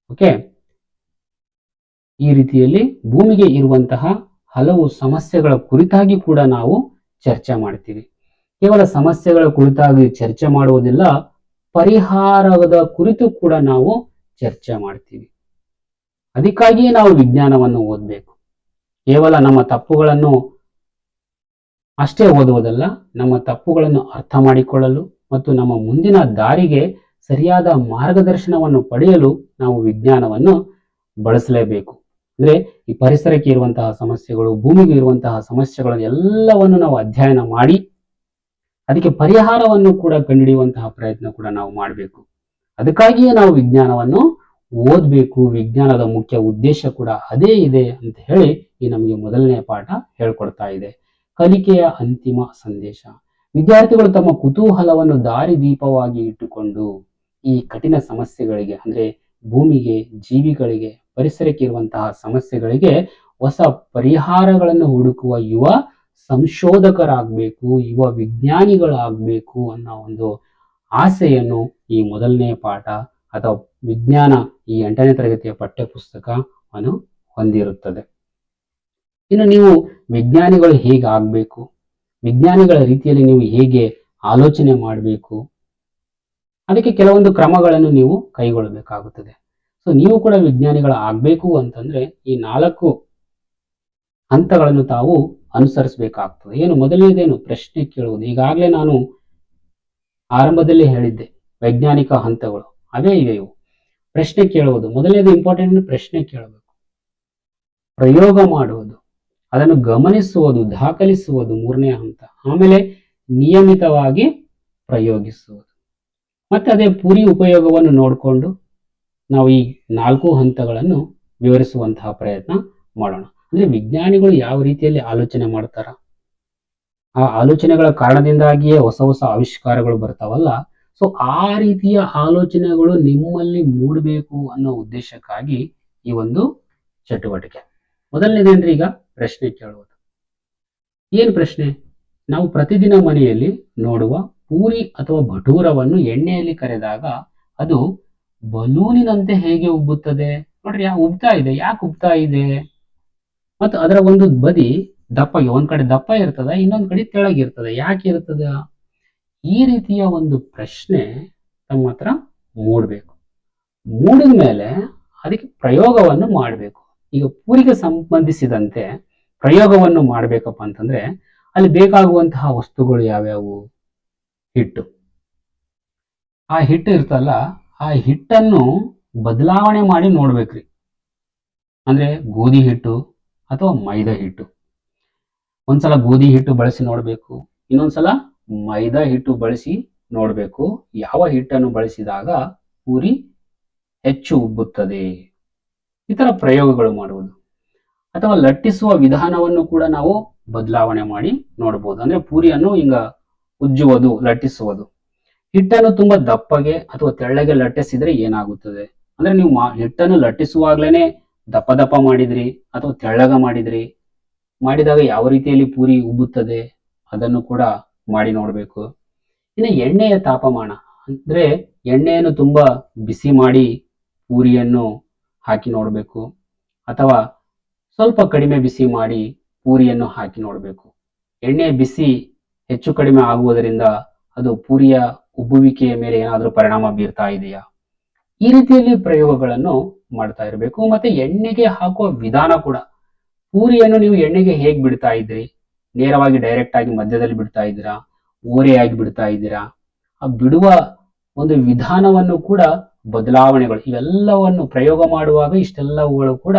A: ಓಕೆ, ಈ ರೀತಿಯಲ್ಲಿ ಭೂಮಿಗೆ ಇರುವಂತಹ ಹಲವು ಸಮಸ್ಯೆಗಳ ಕುರಿತಾಗಿ ಕೂಡ ನಾವು ಚರ್ಚೆ ಮಾಡ್ತೀವಿ. ಕೇವಲ ಸಮಸ್ಯೆಗಳ ಕುರಿತಾಗಿ ಚರ್ಚೆ ಮಾಡುವುದಿಲ್ಲ, ಪರಿಹಾರದ ಕುರಿತು ಕೂಡ ನಾವು ಚರ್ಚೆ ಮಾಡ್ತೀವಿ. ಅದಕ್ಕಾಗಿಯೇ ನಾವು ವಿಜ್ಞಾನವನ್ನು ಓದಬೇಕು. ಕೇವಲ ನಮ್ಮ ತಪ್ಪುಗಳನ್ನು ಅಷ್ಟೇ ಓದುವುದಲ್ಲ, ನಮ್ಮ ತಪ್ಪುಗಳನ್ನು ಅರ್ಥ ಮಾಡಿಕೊಳ್ಳಲು ಮತ್ತು ನಮ್ಮ ಮುಂದಿನ ದಾರಿಗೆ ಸರಿಯಾದ ಮಾರ್ಗದರ್ಶನವನ್ನು ಪಡೆಯಲು ನಾವು ವಿಜ್ಞಾನವನ್ನು ಬಳಸಲೇಬೇಕು. ಅಂದ್ರೆ ಈ ಪರಿಸರಕ್ಕೆ ಇರುವಂತಹ ಸಮಸ್ಯೆಗಳು, ಭೂಮಿಗೆ ಇರುವಂತಹ ಸಮಸ್ಯೆಗಳನ್ನು ಎಲ್ಲವನ್ನು ನಾವು ಅಧ್ಯಯನ ಮಾಡಿ ಅದಕ್ಕೆ ಪರಿಹಾರವನ್ನು ಕೂಡ ಕಂಡುಹಿಡಿಯುವಂತಹ ಪ್ರಯತ್ನ ಕೂಡ ನಾವು ಮಾಡಬೇಕು. ಅದಕ್ಕಾಗಿಯೇ ನಾವು ವಿಜ್ಞಾನವನ್ನು ಓದಬೇಕು. ವಿಜ್ಞಾನದ ಮುಖ್ಯ ಉದ್ದೇಶ ಕೂಡ ಅದೇ ಇದೆ ಅಂತ ಹೇಳಿ ಈ ನಮಗೆ ಮೊದಲನೇ ಪಾಠ ಹೇಳ್ಕೊಡ್ತಾ ಇದೆ. ಕಲಿಕೆಯ ಅಂತಿಮ ಸಂದೇಶ: ವಿದ್ಯಾರ್ಥಿಗಳು ತಮ್ಮ ಕುತೂಹಲವನ್ನು ದಾರಿದೀಪವಾಗಿ ಇಟ್ಟುಕೊಂಡು ಈ ಕಠಿಣ ಸಮಸ್ಯೆಗಳಿಗೆ ಅಂದ್ರೆ ಭೂಮಿಗೆ, ಜೀವಿಗಳಿಗೆ, ಪರಿಸರಕ್ಕೆ ಇರುವಂತಹ ಸಮಸ್ಯೆಗಳಿಗೆ ಹೊಸ ಪರಿಹಾರಗಳನ್ನು ಹುಡುಕುವ ಯುವ ಸಂಶೋಧಕರಾಗಬೇಕು, ಯುವ ವಿಜ್ಞಾನಿಗಳಾಗಬೇಕು ಅನ್ನೋ ಒಂದು ಆಸೆಯನ್ನು ಈ ಮೊದಲನೇ ಪಾಠ ಅಥವಾ ವಿಜ್ಞಾನ ಈ 8ನೇ ತರಗತಿಯ ಪಠ್ಯ ಪುಸ್ತಕವನ್ನು ಹೊಂದಿರುತ್ತದೆ. ಇನ್ನು ನೀವು ವಿಜ್ಞಾನಿಗಳು ಹೇಗೆ ಆಗಬೇಕು, ವಿಜ್ಞಾನಿಗಳ ರೀತಿಯಲ್ಲಿ ನೀವು ಹೇಗೆ ಆಲೋಚನೆ ಮಾಡಬೇಕು, ಅದಕ್ಕೆ ಕೆಲವೊಂದು ಕ್ರಮಗಳನ್ನು ನೀವು ಕೈಗೊಳ್ಳಬೇಕಾಗುತ್ತದೆ. ಸೊ ನೀವು ಕೂಡ ವಿಜ್ಞಾನಿಗಳ ಆಗಬೇಕು ಅಂತಂದ್ರೆ ಈ 4 ಹಂತಗಳನ್ನು ತಾವು ಅನುಸರಿಸಬೇಕಾಗ್ತದೆ. ಏನು ಮೊದಲನೇದೇನು? ಪ್ರಶ್ನೆ ಕೇಳುವುದು. ಈಗಾಗಲೇ ನಾನು ಆರಂಭದಲ್ಲಿ ಹೇಳಿದ್ದೆ ವೈಜ್ಞಾನಿಕ ಹಂತಗಳು ಅವೇ ಇವು. ಪ್ರಶ್ನೆ ಕೇಳುವುದು ಮೊದಲನೇದು ಇಂಪಾರ್ಟೆಂಟ್. ಪ್ರಶ್ನೆ ಕೇಳಬೇಕು. ಪ್ರಯೋಗ ಮಾಡುವುದು, ಅದನ್ನು ಗಮನಿಸುವುದು, ದಾಖಲಿಸುವುದು ಮೂರನೇ ಹಂತ. ಆಮೇಲೆ ನಿಯಮಿತವಾಗಿ ಪ್ರಯೋಗಿಸುವುದು. ಮತ್ತೆ ಅದೇ ಪೂರಿ ಉಪಯೋಗವನ್ನು ನೋಡಿಕೊಂಡು ನಾವು ಈ 4 ಹಂತಗಳನ್ನು ವಿವರಿಸುವಂತಹ ಪ್ರಯತ್ನ ಮಾಡೋಣ. ಅಂದ್ರೆ ವಿಜ್ಞಾನಿಗಳು ಯಾವ ರೀತಿಯಲ್ಲಿ ಆಲೋಚನೆ ಮಾಡ್ತಾರ, ಆ ಆಲೋಚನೆಗಳ ಕಾರಣದಿಂದಾಗಿಯೇ ಹೊಸ ಹೊಸ ಆವಿಷ್ಕಾರಗಳು ಬರ್ತಾವಲ್ಲ. ಸೊ ಆ ರೀತಿಯ ಆಲೋಚನೆಗಳು ನಿಮ್ಮಲ್ಲಿ ಮೂಡಬೇಕು ಅನ್ನೋ ಉದ್ದೇಶಕ್ಕಾಗಿ ಈ ಒಂದು ಚಟುವಟಿಕೆ. ಮೊದಲನೇದೇನ್ರಿ? ಈಗ ಪ್ರಶ್ನೆ ಕೇಳುವುದು. ಏನು ಪ್ರಶ್ನೆ? ನಾವು ಪ್ರತಿದಿನ ಮನೆಯಲ್ಲಿ ನೋಡುವ ಪೂರಿ ಅಥವಾ ಭಟೂರವನ್ನು ಎಣ್ಣೆಯಲ್ಲಿ ಕರೆದಾಗ ಅದು ಬಲೂನಿನಂತೆ ಹೇಗೆ ಉಬ್ಬುತ್ತದೆ? ನೋಡ್ರಿ, ಉಬ್ತಾ ಇದೆ. ಯಾಕೆ ಉಬ್ತಾ ಇದೆ? ಮತ್ತು ಅದರ ಒಂದು ಬದಿ ದಪ್ಪಗೆ, ಒಂದ್ ಕಡೆ ದಪ್ಪ ಇರ್ತದ, ಇನ್ನೊಂದ್ ಕಡೆ ತೆಳಗಿರ್ತದೆ. ಯಾಕೆ ಇರ್ತದ? ಈ ರೀತಿಯ ಒಂದು ಪ್ರಶ್ನೆ ತಮ್ಮ ಹತ್ರ ಮೂಡಬೇಕು. ಮೂಡಿದ ಮೇಲೆ ಅದಕ್ಕೆ ಪ್ರಯೋಗವನ್ನು ಮಾಡಬೇಕು. ಈಗ ಪೂರಿಗೆ ಸಂಬಂಧಿಸಿದಂತೆ ಪ್ರಯೋಗವನ್ನು ಮಾಡ್ಬೇಕಪ್ಪ ಅಂತಂದ್ರೆ ಅಲ್ಲಿ ಬೇಕಾಗುವಂತಹ ವಸ್ತುಗಳು ಯಾವ್ಯಾವು? ಹಿಟ್ಟು. ಆ ಹಿಟ್ಟು ಇರ್ತಲ್ಲ, ಆ ಹಿಟ್ಟನ್ನು ಬದಲಾವಣೆ ಮಾಡಿ ನೋಡ್ಬೇಕ್ರಿ. ಅಂದ್ರೆ ಗೋಧಿ ಹಿಟ್ಟು ಅಥವಾ ಮೈದಾ ಹಿಟ್ಟು. ಒಂದ್ಸಲ ಗೋಧಿ ಹಿಟ್ಟು ಬಳಸಿ ನೋಡ್ಬೇಕು, ಇನ್ನೊಂದ್ಸಲ ಮೈದಾ ಹಿಟ್ಟು ಬಳಸಿ ನೋಡ್ಬೇಕು. ಯಾವ ಹಿಟ್ಟನ್ನು ಬಳಸಿದಾಗ ಪೂರಿ ಹೆಚ್ಚು ಉಬ್ಬುತ್ತದೆ, ಈ ತರ ಪ್ರಯೋಗಗಳು ಮಾಡುವುದು. ಅಥವಾ ಲಟ್ಟಿಸುವ ವಿಧಾನವನ್ನು ಕೂಡ ನಾವು ಬದಲಾವಣೆ ಮಾಡಿ ನೋಡಬಹುದು. ಅಂದ್ರೆ ಪೂರಿಯನ್ನು ಹಿಂಗ ಉಜ್ಜುವುದು, ಲಟ್ಟಿಸುವುದು. ಹಿಟ್ಟನ್ನು ತುಂಬಾ ದಪ್ಪಗೆ ಅಥವಾ ತೆಳ್ಳಗೆ ಲಟ್ಟಿಸಿದ್ರೆ ಏನಾಗುತ್ತದೆ? ಅಂದ್ರೆ ನೀವು ಹಿಟ್ಟನ್ನು ಲಟ್ಟಿಸುವಾಗ್ಲೇನೆ ದಪ್ಪ ದಪ್ಪ ಮಾಡಿದ್ರಿ ಅಥವಾ ತೆಳ್ಳಗ ಮಾಡಿದಾಗ ಯಾವ ರೀತಿಯಲ್ಲಿ ಪೂರಿ ಉಬ್ಬುತ್ತದೆ ಅದನ್ನು ಕೂಡ ಮಾಡಿ ನೋಡ್ಬೇಕು. ಇನ್ನು ಎಣ್ಣೆಯ ತಾಪಮಾನ, ಅಂದ್ರೆ ಎಣ್ಣೆಯನ್ನು ತುಂಬಾ ಬಿಸಿ ಮಾಡಿ ಪೂರಿಯನ್ನು ಹಾಕಿ ನೋಡ್ಬೇಕು, ಅಥವಾ ಸ್ವಲ್ಪ ಕಡಿಮೆ ಬಿಸಿ ಮಾಡಿ ಪೂರಿಯನ್ನು ಹಾಕಿ ನೋಡ್ಬೇಕು. ಎಣ್ಣೆ ಬಿಸಿ ಹೆಚ್ಚು ಕಡಿಮೆ ಆಗುವುದರಿಂದ ಅದು ಪೂರಿಯ ಉಬ್ಬುವಿಕೆಯ ಮೇಲೆ ಏನಾದರೂ ಪರಿಣಾಮ ಬೀರ್ತಾ ಇದೆಯಾ? ಈ ರೀತಿಯಲ್ಲಿ ಪ್ರಯೋಗಗಳನ್ನು ಮಾಡ್ತಾ ಇರಬೇಕು. ಮತ್ತೆ ಎಣ್ಣೆಗೆ ಹಾಕುವ ವಿಧಾನ ಕೂಡ, ಪೂರಿಯನ್ನು ನೀವು ಎಣ್ಣೆಗೆ ಹೇಗ್ ಬಿಡ್ತಾ ಇದ್ರಿ? ನೇರವಾಗಿ ಡೈರೆಕ್ಟ್ ಆಗಿ ಮಧ್ಯದಲ್ಲಿ ಬಿಡ್ತಾ ಇದ್ದೀರಾ, ಓರೆಯಾಗಿ ಬಿಡ್ತಾ ಇದ್ದೀರಾ? ಆ ಬಿಡುವ ಒಂದು ವಿಧಾನವನ್ನು ಕೂಡ ಬದಲಾವಣೆಗಳು, ಇವೆಲ್ಲವನ್ನು ಪ್ರಯೋಗ ಮಾಡುವಾಗ ಇಷ್ಟೆಲ್ಲವುಗಳು ಕೂಡ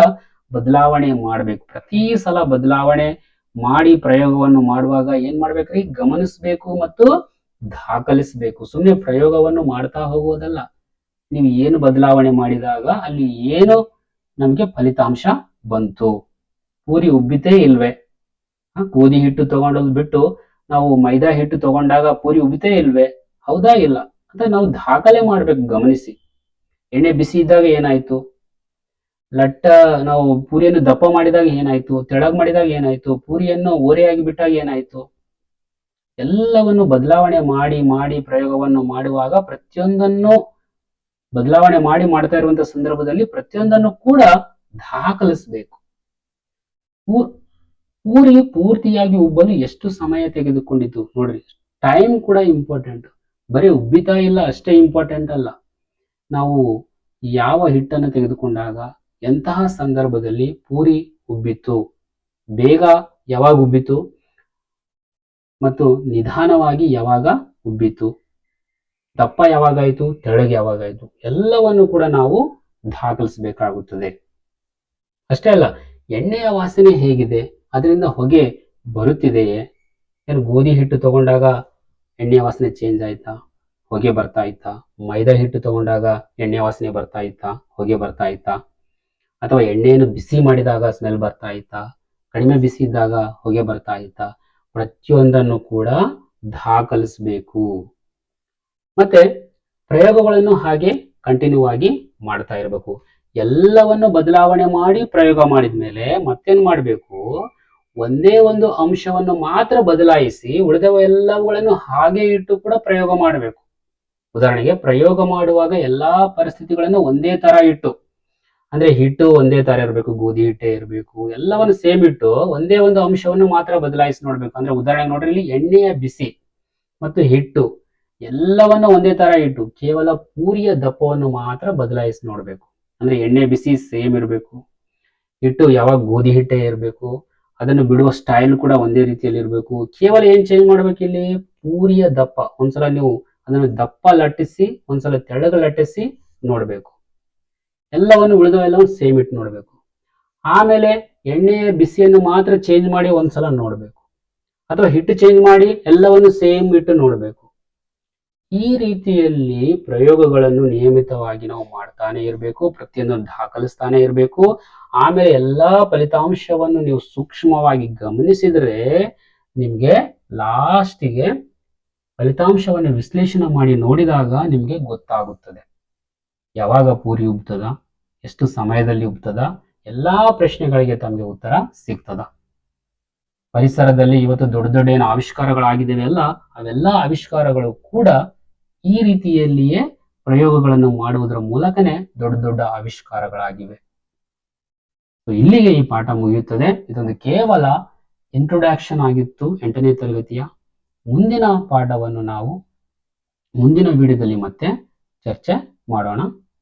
A: ಬದಲಾವಣೆ ಮಾಡಬೇಕು. ಪ್ರತಿ ಸಲ ಬದಲಾವಣೆ ಮಾಡಿ ಪ್ರಯೋಗವನ್ನು ಮಾಡುವಾಗ ಏನ್ ಮಾಡ್ಬೇಕ್ರಿ? ಗಮನಿಸಬೇಕು ಮತ್ತು ದಾಖಲಿಸಬೇಕು. ಸುಮ್ಮನೆ ಪ್ರಯೋಗವನ್ನು ಮಾಡ್ತಾ ಹೋಗುವುದಲ್ಲ. ನೀವು ಏನು ಬದಲಾವಣೆ ಮಾಡಿದಾಗ ಅಲ್ಲಿ ಏನು ನಮ್ಗೆ ಫಲಿತಾಂಶ ಬಂತು? ಪೂರಿ ಉಬ್ಬಿತೇ ಇಲ್ವೇ? ಗೋಧಿ ಹಿಟ್ಟು ತಗೊಂಡೋದ್ ಬಿಟ್ಟು ನಾವು ಮೈದಾ ಹಿಟ್ಟು ತಗೊಂಡಾಗ ಪೂರಿ ಉಬ್ಬಿತೇ ಇಲ್ವೇ? ಹೌದಾ ಇಲ್ಲ ಅಂತ ನಾವು ದಾಖಲೆ ಮಾಡ್ಬೇಕು. ಗಮನಿಸಿ, ಎಣ್ಣೆ ಬಿಸಿ ಇದ್ದಾಗ ಏನಾಯ್ತು, ನಾವು ಪೂರಿಯನ್ನು ದಪ್ಪ ಮಾಡಿದಾಗ ಏನಾಯ್ತು, ತೆಳಗ್ ಮಾಡಿದಾಗ ಏನಾಯ್ತು, ಪೂರಿಯನ್ನು ಓರೆಯಾಗಿ ಬಿಟ್ಟಾಗ ಏನಾಯ್ತು, ಎಲ್ಲವನ್ನು ಬದಲಾವಣೆ ಮಾಡಿ ಮಾಡಿ ಪ್ರಯೋಗವನ್ನು ಮಾಡುವಾಗ ಪ್ರತಿಯೊಂದನ್ನು ಬದಲಾವಣೆ ಮಾಡಿ ಮಾಡ್ತಾ ಇರುವಂತಹ ಸಂದರ್ಭದಲ್ಲಿ ಪ್ರತಿಯೊಂದನ್ನು ಕೂಡ ದಾಖಲಿಸಬೇಕು. ಪೂರಿ ಪೂರ್ತಿಯಾಗಿ ಉಬ್ಬಲು ಎಷ್ಟು ಸಮಯ ತೆಗೆದುಕೊಂಡಿತು ನೋಡ್ರಿ. ಟೈಮ್ ಕೂಡ ಇಂಪಾರ್ಟೆಂಟ್. ಬರೀ ಉಬ್ಬಿತಾ ಇಲ್ಲ ಅಷ್ಟೇ ಇಂಪಾರ್ಟೆಂಟ್ ಅಲ್ಲ. ನಾವು ಯಾವ ಹಿಟ್ಟನ್ನು ತೆಗೆದುಕೊಂಡಾಗ ಎಂತಹ ಸಂದರ್ಭದಲ್ಲಿ ಪೂರಿ ಉಬ್ಬಿತು, ಬೇಗ ಯಾವಾಗ ಉಬ್ಬಿತು ಮತ್ತು ನಿಧಾನವಾಗಿ ಯಾವಾಗ ಉಬ್ಬಿತು, ದಪ್ಪ ಯಾವಾಗಾಯ್ತು, ತೆಳ್ಳಗೆ ಯಾವಾಗಾಯ್ತು, ಎಲ್ಲವನ್ನು ಕೂಡ ನಾವು ದಾಖಲಿಸಬೇಕಾಗುತ್ತದೆ. ಅಷ್ಟೇ ಅಲ್ಲ, ಎಣ್ಣೆಯ ವಾಸನೆ ಹೇಗಿದೆ, ಅದರಿಂದ ಹೊಗೆ ಬರುತ್ತಿದೆಯೇ? ಏನು ಗೋಧಿ ಹಿಟ್ಟು ತಗೊಂಡಾಗ ಎಣ್ಣೆಯ ವಾಸನೆ ಚೇಂಜ್ ಆಯ್ತಾ, ಹೊಗೆ ಬರ್ತಾ ಇತ್ತಾ? ಮೈದಾ ಹಿಟ್ಟು ತಗೊಂಡಾಗ ಎಣ್ಣೆ ವಾಸನೆ ಬರ್ತಾ ಇತ್ತಾ, ಹೊಗೆ ಬರ್ತಾ ಇತ್ತಾ? ಅಥವಾ ಎಣ್ಣೆಯನ್ನು ಬಿಸಿ ಮಾಡಿದಾಗ ಸ್ಮೆಲ್ ಬರ್ತಾ ಇತ್ತಾ, ಕಡಿಮೆ ಬಿಸಿ ಇದ್ದಾಗ ಹೊಗೆ ಬರ್ತಾ ಇತ್ತಾ? ಪ್ರತಿಯೊಂದನ್ನು ಕೂಡ ದಾಖಲಿಸಬೇಕು. ಮತ್ತೆ ಪ್ರಯೋಗಗಳನ್ನು ಹಾಗೆ ಕಂಟಿನ್ಯೂ ಆಗಿ ಮಾಡ್ತಾ ಇರಬೇಕು. ಎಲ್ಲವನ್ನು ಬದಲಾವಣೆ ಮಾಡಿ ಪ್ರಯೋಗ ಮಾಡಿದ್ಮೇಲೆ ಮತ್ತೇನ್ ಮಾಡಬೇಕು, ಒಂದೇ ಒಂದು ಅಂಶವನ್ನು ಮಾತ್ರ ಬದಲಾಯಿಸಿ ಉಳಿದವ ಎಲ್ಲವುಗಳನ್ನು ಹಾಗೆ ಇಟ್ಟು ಕೂಡ ಪ್ರಯೋಗ ಮಾಡಬೇಕು. ಉದಾಹರಣೆಗೆ ಪ್ರಯೋಗ ಮಾಡುವಾಗ ಎಲ್ಲಾ ಪರಿಸ್ಥಿತಿಗಳನ್ನು ಒಂದೇ ತರ ಇಟ್ಟು, ಅಂದ್ರೆ ಹಿಟ್ಟು ಒಂದೇ ತರ ಇರಬೇಕು, ಗೋಧಿ ಹಿಟ್ಟೆ ಇರಬೇಕು, ಎಲ್ಲವನ್ನು ಸೇಮ್ ಇಟ್ಟು ಒಂದೇ ಒಂದು ಅಂಶವನ್ನು ಮಾತ್ರ ಬದಲಾಯಿಸಿ ನೋಡ್ಬೇಕು. ಅಂದ್ರೆ ಉದಾಹರಣೆಗೆ ನೋಡ್ರಿ, ಇಲ್ಲಿ ಎಣ್ಣೆಯ ಬಿಸಿ ಮತ್ತು ಹಿಟ್ಟು ಎಲ್ಲವನ್ನ ಒಂದೇ ತರ ಇಟ್ಟು ಕೇವಲ ಪೂರಿಯ ದಪ್ಪವನ್ನು ಮಾತ್ರ ಬದಲಾಯಿಸಿ ನೋಡ್ಬೇಕು. ಅಂದ್ರೆ ಎಣ್ಣೆ ಬಿಸಿ ಸೇಮ್ ಇರಬೇಕು, ಹಿಟ್ಟು ಯಾವಾಗ ಗೋಧಿ ಹಿಟ್ಟೆ ಇರಬೇಕು, ಅದನ್ನು ಬಿಡುವ ಸ್ಟೈಲ್ ಕೂಡ ಒಂದೇ ರೀತಿಯಲ್ಲಿ ಇರಬೇಕು. ಕೇವಲ ಏನ್ ಚೇಂಜ್ ಮಾಡ್ಬೇಕು, ಇಲ್ಲಿ ಪೂರಿಯ ದಪ್ಪ ಒಂದ್ಸಲ ನೀವು ಅದನ್ನು ದಪ್ಪ ಲಟ್ಟಿಸಿ ಒಂದ್ಸಲ ತೆಳ್ಳಗ ಲಟ್ಟಿಸಿ ನೋಡ್ಬೇಕು. ಎಲ್ಲವನ್ನು ಉಳಿದವೆಲ್ಲವನ್ನು ಸೇಮ್ ಇಟ್ಟು ನೋಡ್ಬೇಕು. ಆಮೇಲೆ ಎಣ್ಣೆಯ ಬಿಸಿಯನ್ನು ಮಾತ್ರ ಚೇಂಜ್ ಮಾಡಿ ಒಂದ್ಸಲ ನೋಡ್ಬೇಕು, ಅಥವಾ ಹಿಟ್ಟು ಚೇಂಜ್ ಮಾಡಿ ಎಲ್ಲವನ್ನು ಸೇಮ್ ಇಟ್ಟು ನೋಡ್ಬೇಕು. ಈ ರೀತಿಯಲ್ಲಿ ಪ್ರಯೋಗಗಳನ್ನು ನಿಯಮಿತವಾಗಿ ನಾವು ಮಾಡ್ತಾನೆ ಇರಬೇಕು, ಪ್ರತಿಯೊಂದು ದಾಖಲಿಸ್ತಾನೆ ಇರಬೇಕು. ಆಮೇಲೆ ಎಲ್ಲಾ ಫಲಿತಾಂಶವನ್ನು ನೀವು ಸೂಕ್ಷ್ಮವಾಗಿ ಗಮನಿಸಿದ್ರೆ ನಿಮ್ಗೆ ಲಾಸ್ಟಿಗೆ ಫಲಿತಾಂಶವನ್ನು ವಿಶ್ಲೇಷಣೆ ಮಾಡಿ ನೋಡಿದಾಗ ನಿಮ್ಗೆ ಗೊತ್ತಾಗುತ್ತದೆ ಯಾವಾಗ ಪೂರಿ ಉಬ್ತದ, ಎಷ್ಟು ಸಮಯದಲ್ಲಿ ಉಬ್ತದ, ಎಲ್ಲಾ ಪ್ರಶ್ನೆಗಳಿಗೆ ತಮಗೆ ಉತ್ತರ ಸಿಗ್ತದ. ಪರಿಸರದಲ್ಲಿ ಇವತ್ತು ದೊಡ್ಡ ದೊಡ್ಡ ಏನು ಆವಿಷ್ಕಾರಗಳಾಗಿದ್ದೇವೆ ಅಲ್ಲ, ಅವೆಲ್ಲ ಆವಿಷ್ಕಾರಗಳು ಕೂಡ ಈ ರೀತಿಯಲ್ಲಿಯೇ ಪ್ರಯೋಗಗಳನ್ನು ಮಾಡುವುದರ ಮೂಲಕನೇ ದೊಡ್ಡ ದೊಡ್ಡ ಆವಿಷ್ಕಾರಗಳಾಗಿವೆ. ಇಲ್ಲಿಗೆ ಈ ಪಾಠ ಮುಗಿಯುತ್ತದೆ. ಇದೊಂದು ಕೇವಲ ಇಂಟ್ರೊಡಕ್ಷನ್ ಆಗಿತ್ತು 8ನೇ ತರಗತಿಯ. ಮುಂದಿನ ಪಾಠವನ್ನು ನಾವು ಮುಂದಿನ ವಿಡಿಯೋದಲ್ಲಿ ಮತ್ತೆ ಚರ್ಚೆ ಮಾಡೋಣ.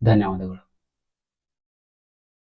A: ಧನ್ಯವಾದಗಳು.